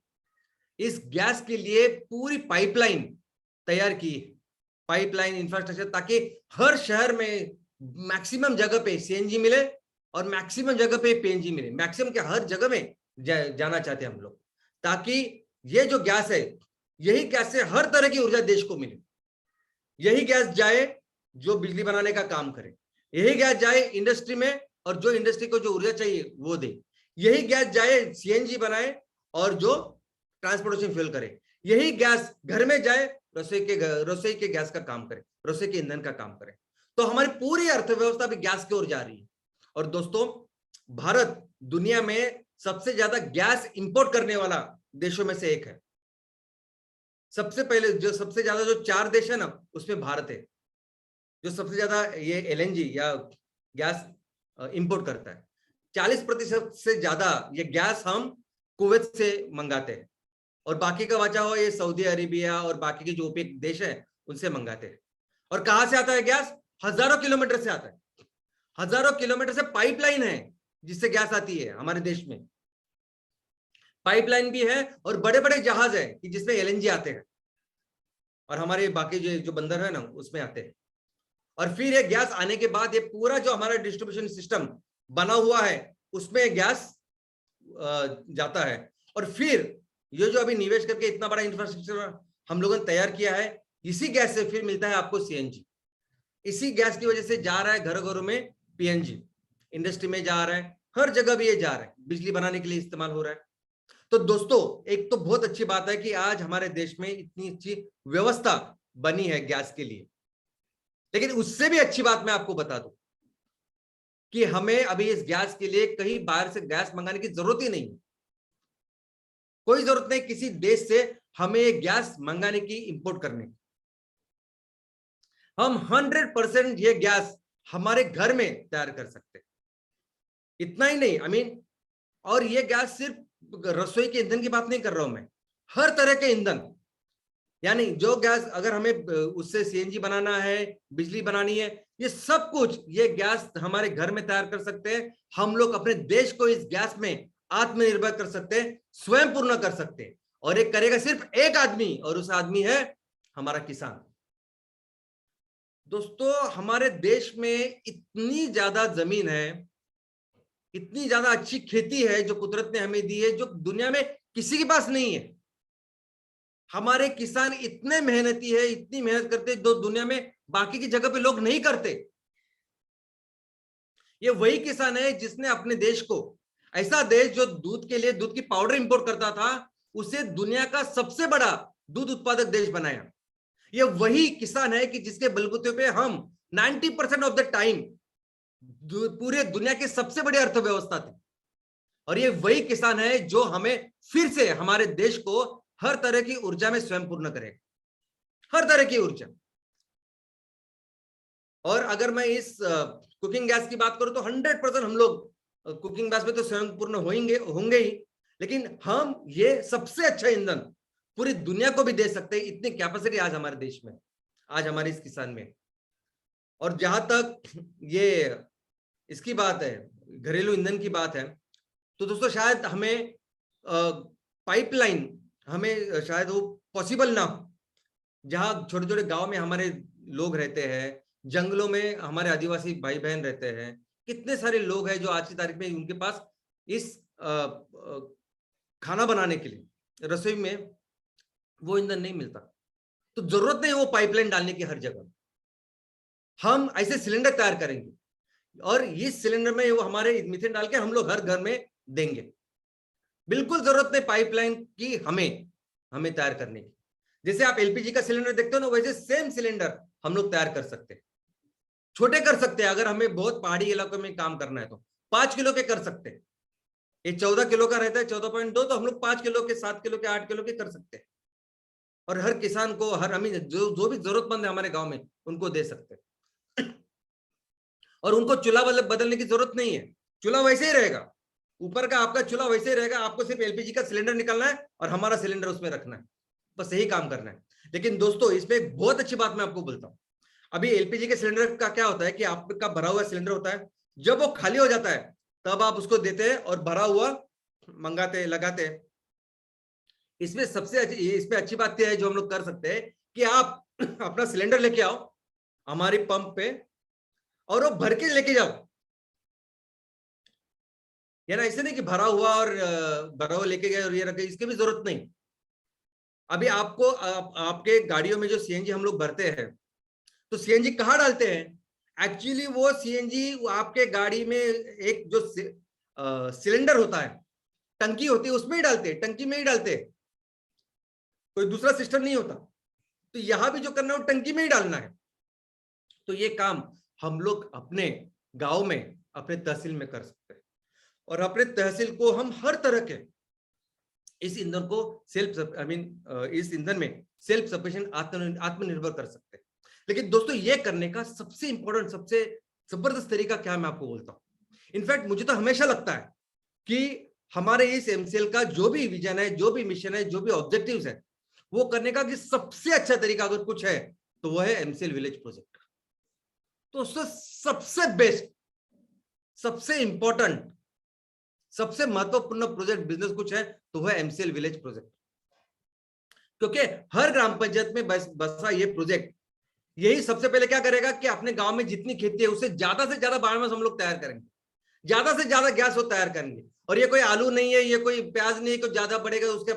इस गैस के लिए पूरी पाइपलाइन तैयार की, पाइपलाइन इंफ्रास्ट्रक्चर, ताकि हर शहर में मैक्सिमम जगह पे सीएनजी मिले और मैक्सिमम जगह पे पीएनजी मिले। मैक्सिमम के हर जगह में जाना चाहते हैं हम लोग, ताकि ये जो गैस है, यही गैस से हर तरह की ऊर्जा देश को मिले। यही गैस जाए जो बिजली बनाने का काम करे, यही गैस जाए इंडस्ट्री में और जो इंडस्ट्री को जो ऊर्जा चाहिए वो दे, यही गैस जाए सीएनजी बनाए और जो ट्रांसपोर्टेशन फ्यूल करे, यही गैस घर में जाए रसोई के गैस का काम करे, रसोई के ईंधन का काम करे। तो हमारी पूरी अर्थव्यवस्था भी गैस की ओर जा रही है। और दोस्तों, भारत दुनिया में सबसे ज्यादा गैस इंपोर्ट करने वाला देशों में से एक है। सबसे पहले जो सबसे ज्यादा जो 4 देश है ना, उसमें भारत है जो सबसे ज्यादा ये एलएनजी या गैस इंपोर्ट करता है। 40% से ज्यादा ये गैस हम कुवैत से मंगाते हैं, और बाकी का बचा हुआ ये सऊदी अरेबिया और बाकी के जो ओपेक देश है उनसे मंगाते हैं। और कहां से आता है गैस? हजारों किलोमीटर से आता है। हजारों किलोमीटर से पाइपलाइन है जिससे गैस आती है हमारे देश में। पाइपलाइन भी है और बड़े बड़े जहाज है कि जिसमें एलएनजी आते हैं, और हमारे बाकी जो बंदर है ना उसमें आते हैं। और फिर ये गैस आने के बाद ये पूरा जो हमारा डिस्ट्रीब्यूशन सिस्टम बना हुआ है उसमें गैस जाता है। और फिर ये जो अभी निवेश करके इतना बड़ा इंफ्रास्ट्रक्चर हम लोगों ने तैयार किया है, इसी गैस से फिर मिलता है आपको सीएनजी। इसी गैस की वजह से जा रहा है घरों घरों में पीएनजी, इंडस्ट्री में जा रहा है, हर जगह भी ये जा रहा है, बिजली बनाने के लिए इस्तेमाल हो रहा है। तो दोस्तों, एक तो बहुत अच्छी बात है कि आज हमारे देश में इतनी अच्छी व्यवस्था बनी है गैस के लिए। लेकिन उससे भी अच्छी बात मैं आपको बता दूं कि हमें अभी इस गैस के लिए कहीं बाहर से गैस मंगाने की जरूरत ही नहीं है। कोई जरूरत नहीं किसी देश से हमें गैस मंगाने की, इंपोर्ट करने की। हम 100% ये गैस हमारे घर में तैयार कर सकते हैं। इतना ही नहीं, और ये गैस सिर्फ रसोई के ईंधन की बात नहीं कर रहा हूं मैं, हर तरह के ईंधन, यानी जो गैस अगर हमें उससे सीएनजी बनाना है, बिजली बनानी है, ये सब कुछ ये गैस हमारे घर में तैयार कर सकते हैं। हम लोग अपने देश को इस गैस में आत्मनिर्भर कर सकते हैं, स्वयं पूर्ण कर सकते हैं। और ये करेगा सिर्फ एक आदमी, और उस आदमी है हमारा किसान। दोस्तों, हमारे देश में इतनी ज्यादा जमीन है, इतनी ज्यादा अच्छी खेती है जो कुदरत ने हमें दी है, जो दुनिया में किसी के पास नहीं है। हमारे किसान इतने मेहनती है, इतनी मेहनत करते हैं जो दुनिया में बाकी की जगह पे लोग नहीं करते। ये वही किसान है जिसने अपने देश को, ऐसा देश जो दूध के लिए दूध की पाउडर इंपोर्ट करता था, उसे दुनिया का सबसे बड़ा दूध उत्पादक देश बनाया। ये वही किसान है कि जिसके बलबूते पे हम 90% ऑफ द टाइम पूरे दुनिया की सबसे बड़ी अर्थव्यवस्था थी। और ये वही किसान है जो हमें फिर से हमारे देश को हर तरह की ऊर्जा में स्वयं पूर्ण करेगा, हर तरह की ऊर्जा। और अगर मैं इस कुकिंग गैस की बात करूं तो 100% हम लोग कुकिंग गैस में तो स्वयं पूर्ण होंगे ही, लेकिन हम ये सबसे अच्छा ईंधन पूरी दुनिया को भी दे सकते हैं। इतनी कैपेसिटी आज हमारे देश में, आज हमारे इस किसान में। और जहां तक ये इसकी बात है, घरेलू ईंधन की बात है, तो दोस्तों शायद हमें पाइपलाइन, हमें शायद वो पॉसिबल ना हो। जहां छोटे छोटे गांव में हमारे लोग रहते हैं, जंगलों में हमारे आदिवासी भाई बहन रहते हैं, कितने सारे लोग हैं जो आज की तारीख में उनके पास इस खाना बनाने के लिए रसोई में वो ईंधन नहीं मिलता। तो जरूरत नहीं वो पाइपलाइन डालने की हर जगह। हम ऐसे सिलेंडर तैयार करेंगे और इस सिलेंडर में वो हमारे मीथेन डाल के हम लोग हर घर में देंगे। बिल्कुल जरूरत नहीं पाइपलाइन की हमें तैयार करने की। जैसे आप एलपीजी का सिलेंडर देखते हो ना, वैसे सेम सिलेंडर हम लोग तैयार कर सकते हैं। छोटे कर सकते हैं, अगर हमें बहुत पहाड़ी इलाकों में काम करना है तो 5 किलो के कर सकते हैं। ये 14 किलो का रहता है 14.2, तो हम लोग 5 किलो के, 7 किलो के, 8 किलो के कर सकते हैं। और हर किसान को, हर अमीर जो भी जरूरतमंद है हमारे गांव में, उनको दे सकते हैं। और उनको चूल्हा बदलने की जरूरत नहीं है, चूल्हा वैसे ही रहेगा, ऊपर का आपका चूल्हा वैसे ही रहेगा। आपको सिर्फ एलपीजी का सिलेंडर निकालना है और हमारा सिलेंडर उसमें रखना है, बस यही काम करना है। लेकिन दोस्तों इसमें एक बहुत अच्छी बात मैं आपको बोलता हूँ। अभी एलपीजी के सिलेंडर का क्या होता है कि आपका भरा हुआ सिलेंडर होता है, जब वो खाली हो जाता है तब आप उसको देते हैं और भरा हुआ मंगाते हैं, लगाते हैं। इसमें इसमें अच्छी बात यह है जो हम लोग कर सकते हैं कि आप अपना सिलेंडर लेके आओ हमारी पंप पे और वो भर के लेके जाओ, या ना ऐसे नहीं कि भरा हुआ लेके गए और ये रखे, इसकी भी जरूरत नहीं। अभी आपके गाड़ियों में जो सीएनजी हम लोग भरते हैं, तो सीएनजी कहाँ डालते हैं? एक्चुअली वो सीएनजी आपके गाड़ी में एक जो सिलेंडर होता है, टंकी होती है, उसमें ही डालते हैं, टंकी में ही डालते हैं, कोई दूसरा सिस्टम नहीं होता। तो यहां भी जो करना है वो टंकी में ही डालना है। तो ये काम हम लोग अपने गांव में, अपने तहसील में कर सकते हैं, और अपने तहसील को हम हर तरह के इस ईंधन को इस ईंधन में सेल्फ सफिशिएंट, आत्मनिर्भर कर सकते हैं। लेकिन दोस्तों ये करने का सबसे इंपॉर्टेंट, सबसे जबरदस्त तरीका क्या है, मैं आपको बोलता हूं। इनफैक्ट मुझे तो हमेशा लगता है कि हमारे इस एमसीएल का जो भी विजन है, जो भी मिशन है, जो भी ऑब्जेक्टिव्स है, वो करने का कि सबसे अच्छा तरीका अगर कुछ है तो वो है एमसीएल विलेज प्रोजेक्ट। तो सबसे बेस्ट, सबसे इंपॉर्टेंट, सबसे महत्वपूर्ण प्रोजेक्ट बिजनेस कुछ है तो वह एमसीएल विलेज प्रोजेक्ट। क्योंकि हर ग्राम पंचायत में बसा ये प्रोजेक्ट यही सबसे पहले क्या करेगा कि अपने गांव में जितनी खेती है उससे ज्यादा बायोमास हम लोग तैयार करेंगे, ज्यादा से ज्यादा गैस वो तैयार करेंगे। और ये कोई आलू नहीं है, ये कोई प्याज नहीं है, कोई ज्यादा बढ़ेगा उसका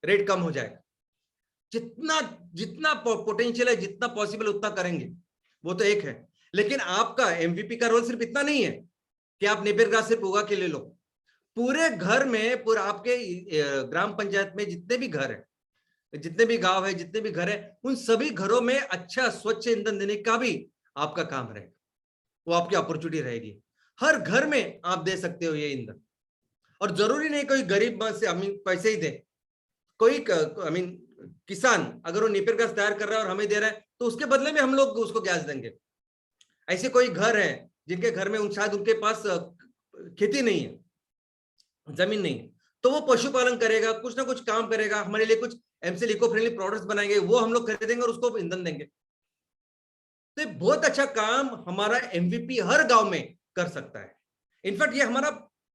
रेट कम हो जाएगा। जितना जितना पोटेंशियल है, जितना पॉसिबल उतना करेंगे, वो तो एक है। लेकिन आपका एमवीपी का रोल सिर्फ इतना नहीं है कि आप नेपियर ग्रास सिर्फ उगा के ले लो। पूरे घर में, पूरे आपके ग्राम पंचायत में जितने भी घर है, जितने भी गांव है, जितने भी घर है, उन सभी घरों में अच्छा स्वच्छ ईंधन देने का भी आपका काम रहेगा, वो आपकी अपॉर्चुनिटी रहेगी। हर घर में आप दे सकते हो ये ईंधन। और जरूरी नहीं कोई गरीब से पैसे ही दे, कोई किसान अगर वो नेपियर गैस तैयार कर रहा है और हमें दे रहा है तो उसके बदले में हम लोग उसको गैस देंगे। ऐसे कोई घर है जिनके घर में शायद उनके पास खेती नहीं है, जमीन नहीं है, तो वो पशुपालन करेगा, कुछ ना कुछ काम करेगा, हमारे लिए कुछ एमसीएल इको फ्रेंडली प्रोडक्ट्स बनाएंगे, वो हम लोग खरीदेंगे और उसको ईंधन देंगे। तो बहुत अच्छा काम हमारा एमवीपी हर गांव में कर सकता है। इनफैक्ट ये हमारा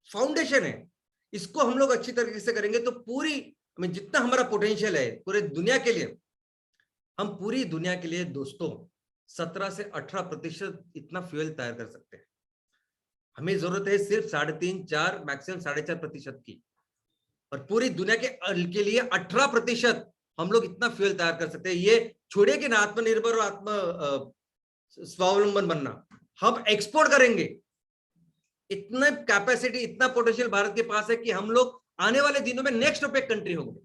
फाउंडेशन है, इसको हम लोग अच्छी तरीके से करेंगे तो पूरी जितना हमारा पोटेंशियल है पूरे दुनिया के लिए, हम पूरी दुनिया के लिए दोस्तों 17 से 18% इतना फ्यूल तैयार कर सकते हैं। हमें जरूरत है सिर्फ 3.5, 4, मैक्सिमम 4.5% की, और पूरी दुनिया के लिए 18% हम लोग इतना फ्यूल तैयार कर सकते हैं। ये छोड़िए कि ना आत्मनिर्भर और आत्म स्वावलंबन बनना, हम एक्सपोर्ट करेंगे। इतना कैपेसिटी, इतना पोटेंशियल भारत के पास है कि हम लोग आने वाले दिनों में नेक्स्ट ओपेक कंट्री होंगे।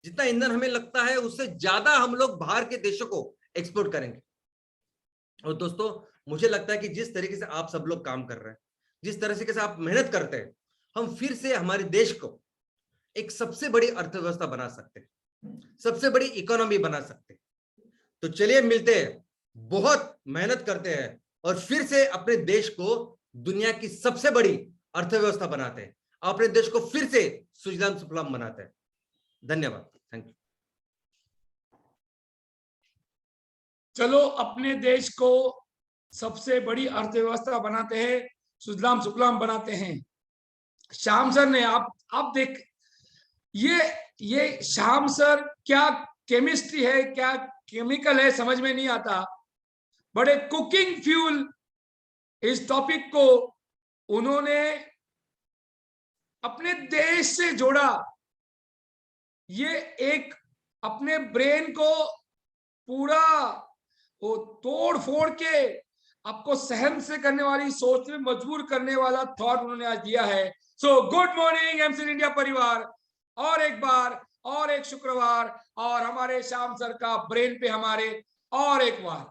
जितना ईंधन हमें लगता है उससे ज्यादा हम लोग बाहर के देशों को एक्सपोर्ट करेंगे। और दोस्तों मुझे लगता है कि जिस तरीके से आप सब लोग काम कर रहे हैं, जिस तरह से आप मेहनत करते हैं, हम फिर से हमारे देश को एक सबसे बड़ी अर्थव्यवस्था बना सकते हैं, सबसे बड़ी इकोनॉमी बना सकते हैं। तो चलिए मिलते हैं, बहुत मेहनत करते हैं और फिर से अपने देश को दुनिया की सबसे बड़ी अर्थव्यवस्था बनाते हैं, अपने देश को फिर से सुजलाम सुफलाम बनाते हैं। धन्यवाद, थैंक यू। चलो अपने देश को सबसे बड़ी अर्थव्यवस्था बनाते हैं, सुजलाम सुफलाम बनाते हैं। श्याम सर ने आप देख, ये श्याम सर क्या केमिस्ट्री है, क्या केमिकल है, समझ में नहीं आता। बड़े कुकिंग फ्यूल इस टॉपिक को उन्होंने अपने देश से जोड़ा। ये एक अपने ब्रेन को पूरा वो तोड़ फोड़ के आपको सहन से करने वाली सोच में मजबूर करने वाला थॉट उन्होंने आज दिया है। So good morning MCL India परिवार, और एक बार और एक शुक्रवार और हमारे श्याम सर का ब्रेन पे हमारे और एक वार,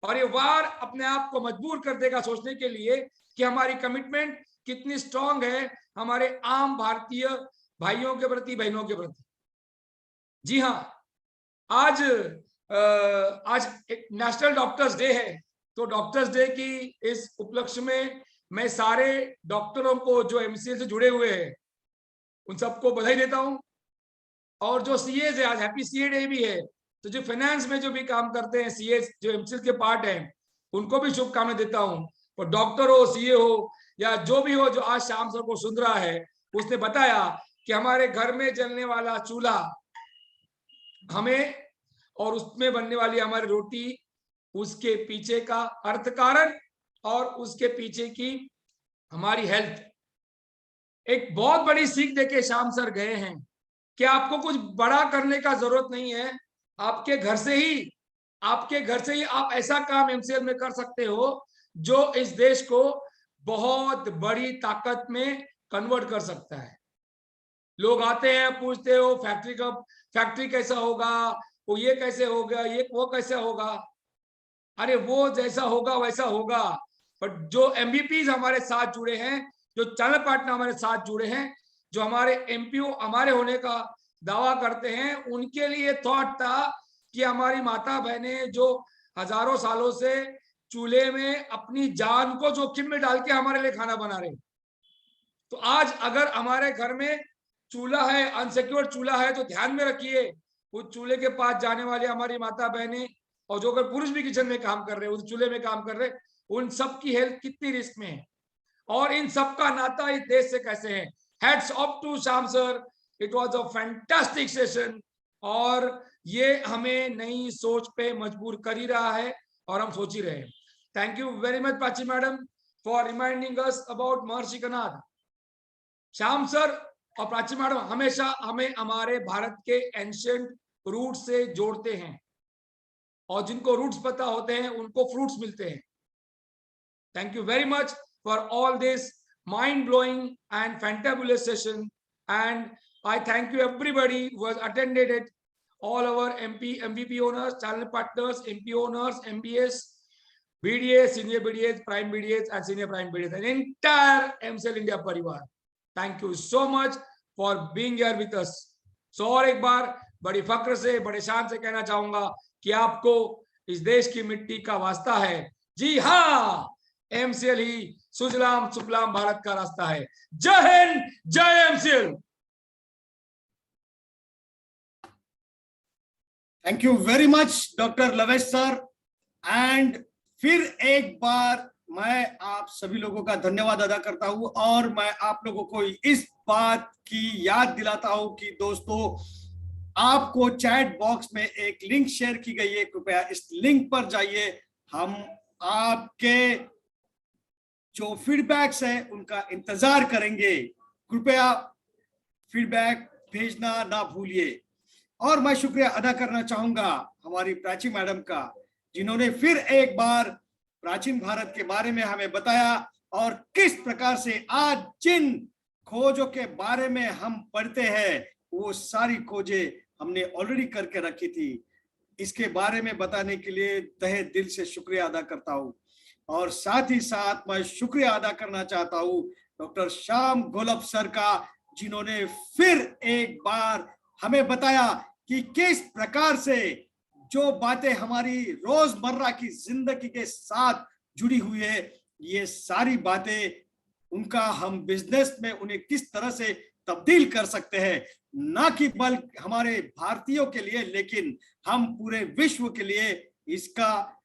और ये वार अपने आप को मजबूर कर देगा सोचने के लिए कि हमारी कमिटमेंट कितनी स्ट्रांग है हमारे आम भारतीय भाइयों के प्रति, बहनों के प्रति। जी हाँ, आज एक नेशनल डॉक्टर्स डे है, तो डॉक्टर्स डे की इस उपलक्ष्य में मैं सारे डॉक्टरों को जो एमसीएल से जुड़े हुए हैं उन सबको बधाई देता हूं। और जो सीएस है, आज हैप्पी सीए डे भी है, तो जो फाइनेंस में जो भी काम करते हैं सीएस, जो एमसीएल के पार्ट हैं, उनको भी शुभकामनाएं देता हूं। और डॉक्टर हो, सीए हो या जो भी हो, जो आज शाम सर को सुन रहा है, उसने बताया कि हमारे घर में जलने वाला चूल्हा हमें और उसमें बनने वाली हमारी रोटी, उसके पीछे का अर्थ कारण और उसके पीछे की हमारी हेल्थ, एक बहुत बड़ी सीख देके शाम सर गए हैं कि आपको कुछ बड़ा करने का जरूरत नहीं है। आपके घर से ही आप ऐसा काम एमसीएल में कर सकते हो जो इस देश को बहुत बड़ी ताकत में कन्वर्ट कर सकता है। लोग आते हैं, पूछते हो फैक्ट्री कैसा होगा, वो ये कैसे होगा, ये वो कैसे होगा। अरे वो जैसा होगा वैसा होगा, बट जो एमबीपीज हमारे साथ जुड़े हैं, जो चैनल पार्टनर हमारे साथ जुड़े हैं, जो हमारे एमपीओ हमारे होने का दावा करते हैं, उनके लिए थॉट था कि हमारी माता बहनें जो हजारों सालों से चूल्हे में अपनी जान को जोखिम में डाल के हमारे लिए खाना बना रहे, तो आज अगर हमारे घर में चूल्हा है, अनसिक्योर्ड चूल्हा है, तो ध्यान में रखिए उस चूल्हे के पास जाने वाली हमारी माता बहनें, और जो अगर पुरुष भी किचन में काम कर रहे हैं, उस चूल्हे में काम कर रहे, उन सब की हेल्थ कितनी रिस्क में है, और इन सब का नाता इस देश से कैसे है। Heads off to Shyam sir, it was a fantastic session, और ये हमें नई सोच पे मजबूर कर ही रहा है और हम सोच ही रहे हैं। Thank you very much Prachi madam for reminding us about Maharshi Kanada. Shyam sir और प्राची मैडम हमेशा हमें हमारे भारत के एंशिएंट रूट से जोड़ते हैं, और जिनको रूट्स पता होते हैं उनको फ्रूट्स मिलते हैं। Thank you very much for all this mind-blowing and fantabulous session, and I thank you everybody who has attended it, all our MVP owners, channel partners, MP owners, MBS, BDAs, senior BDAs, prime BDAs and senior prime BDAs, and entire MCL India परिवार. Thank you so much for being here with us. So और एक बार बड़ी फक्र से, बड़े शान से कहना चाहूंगा कि आपको इस देश की मिट्टी का वास्ता है। जी हाँ, एमसीएल ही सुजलाम सुफलाम भारत का रास्ता है। जय हिंद, जय MCL. Thank you very much doctor लवेश sir. And फिर एक बार मैं आप सभी लोगों का धन्यवाद अदा करता हूं, और मैं आप लोगों को इस बात की याद दिलाता हूं कि दोस्तों, आपको चैट बॉक्स में एक लिंक शेयर की गई है, कृपया इस लिंक पर जाइए। हम आपके जो फीडबैक्स है उनका इंतजार करेंगे, कृपया फीडबैक भेजना ना भूलिए। और मैं शुक्रिया अदा करना चाहूंगा हमारी प्राची मैडम का, जिन्होंने फिर एक बार प्राचीन भारत के बारे में हमें बताया, और किस प्रकार से आज जिन खोजों के बारे में हम पढ़ते हैं वो सारी खोजें हमने ऑलरेडी करके रखी थी। इसके बारे में बताने के लिए तहे दिल से शुक्रिया अदा करता हूं। और साथ ही साथ मैं शुक्रिया अदा करना चाहता हूं डॉक्टर श्याम गोलब सर का, जिन्होंने फिर एक बार हमें बताया कि किस प्रकार से जो बातें हमारी रोजमर्रा की जिंदगी के साथ जुड़ी हुई है, ये सारी बातें उनका हम बिजनेस में उन्हें किस तरह से तब्दील कर सकते हैं, ना कि बल्कि हमारे भारतीयों के लिए, लेकिन हम पूरे विश्व के लिए इसका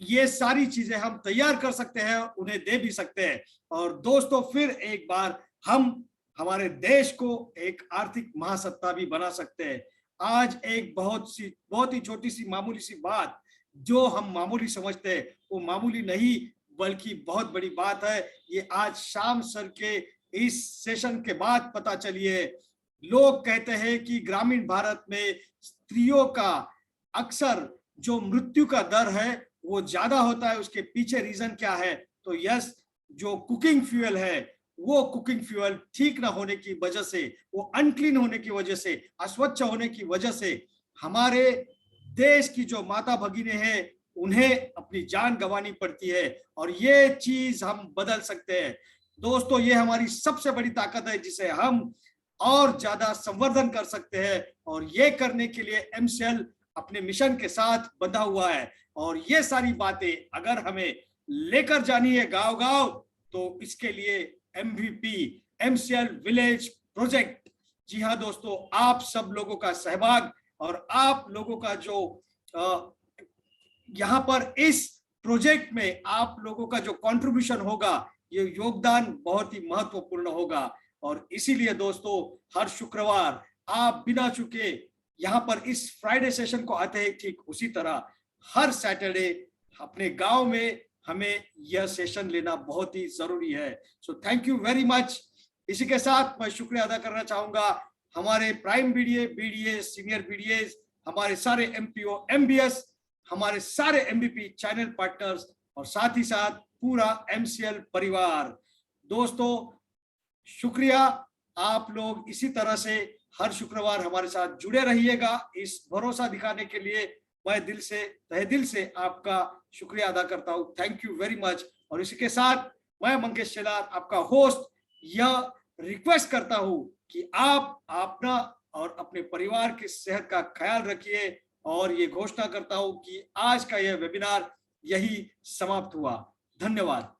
ये सारी चीजें हम तैयार कर सकते हैं, उन्हें दे भी सकते हैं। और दोस्तों, फिर एक बार हम हमारे देश को एक आर्थिक महासत्ता भी बना सकते हैं। आज एक बहुत ही छोटी सी मामूली सी बात जो हम मामूली समझते हैं, वो मामूली नहीं बल्कि बहुत बड़ी बात है। ये आज श्याम सर के इस सेशन के बाद पता चली है। लोग कहते हैं कि ग्रामीण भारत में स्त्रियों का अक्सर जो मृत्यु का दर है वो ज्यादा होता है, उसके पीछे रीजन क्या है? तो यस, जो कुकिंग फ्यूल है, वो कुकिंग फ्यूल ठीक ना होने की वजह से, वो अनक्लीन होने की वजह से, अस्वच्छ होने की वजह से हमारे देश की जो माता भगिनी है उन्हें अपनी जान गंवानी पड़ती है। और ये चीज हम बदल सकते हैं दोस्तों। ये हमारी सबसे बड़ी ताकत है जिसे हम और ज्यादा संवर्धन कर सकते हैं, और ये करने के लिए MCL अपने मिशन के साथ बंधा हुआ है। और ये सारी बातें अगर हमें लेकर जानी है गांव गांव, तो इसके लिए MVP MCL विलेज प्रोजेक्ट, जी हाँ दोस्तों, आप सब लोगों का सहभाग और आप लोगों का जो यहाँ पर इस प्रोजेक्ट में आप लोगों का जो कंट्रीब्यूशन होगा, ये योगदान बहुत ही महत्वपूर्ण होगा। और इसीलिए दोस्तों, हर शुक्रवार आप बिना चुके यहाँ पर इस फ्राइडे सेशन को आते हैं, ठीक उसी तरह हर सैटरडे अपने गांव में हमें यह सेशन लेना बहुत ही जरूरी है। So thank you very much. इसी के साथ मैं शुक्रिया अदा करना चाहूंगा हमारे प्राइम BDA, सीनियर BDAs, हमारे सारे MPO, MBS, हमारे सारे MVP चैनल पार्टनर्स और साथ ही साथ पूरा MCL परिवार। दोस्तों शुक्रिया, आप लोग इसी तरह से हर शुक्रवार हमारे साथ जुड़े रहिएगा। इस भरोसा दिखाने के लिए मैं तहे दिल से आपका शुक्रिया अदा करता हूं। Thank you very much. और इसी के साथ मैं मंगेश शेलार, आपका होस्ट, यह रिक्वेस्ट करता हूं कि आप अपना और अपने परिवार की सेहत का ख्याल रखिए। और ये घोषणा करता हूं कि आज का यह वेबिनार यही समाप्त हुआ। धन्यवाद।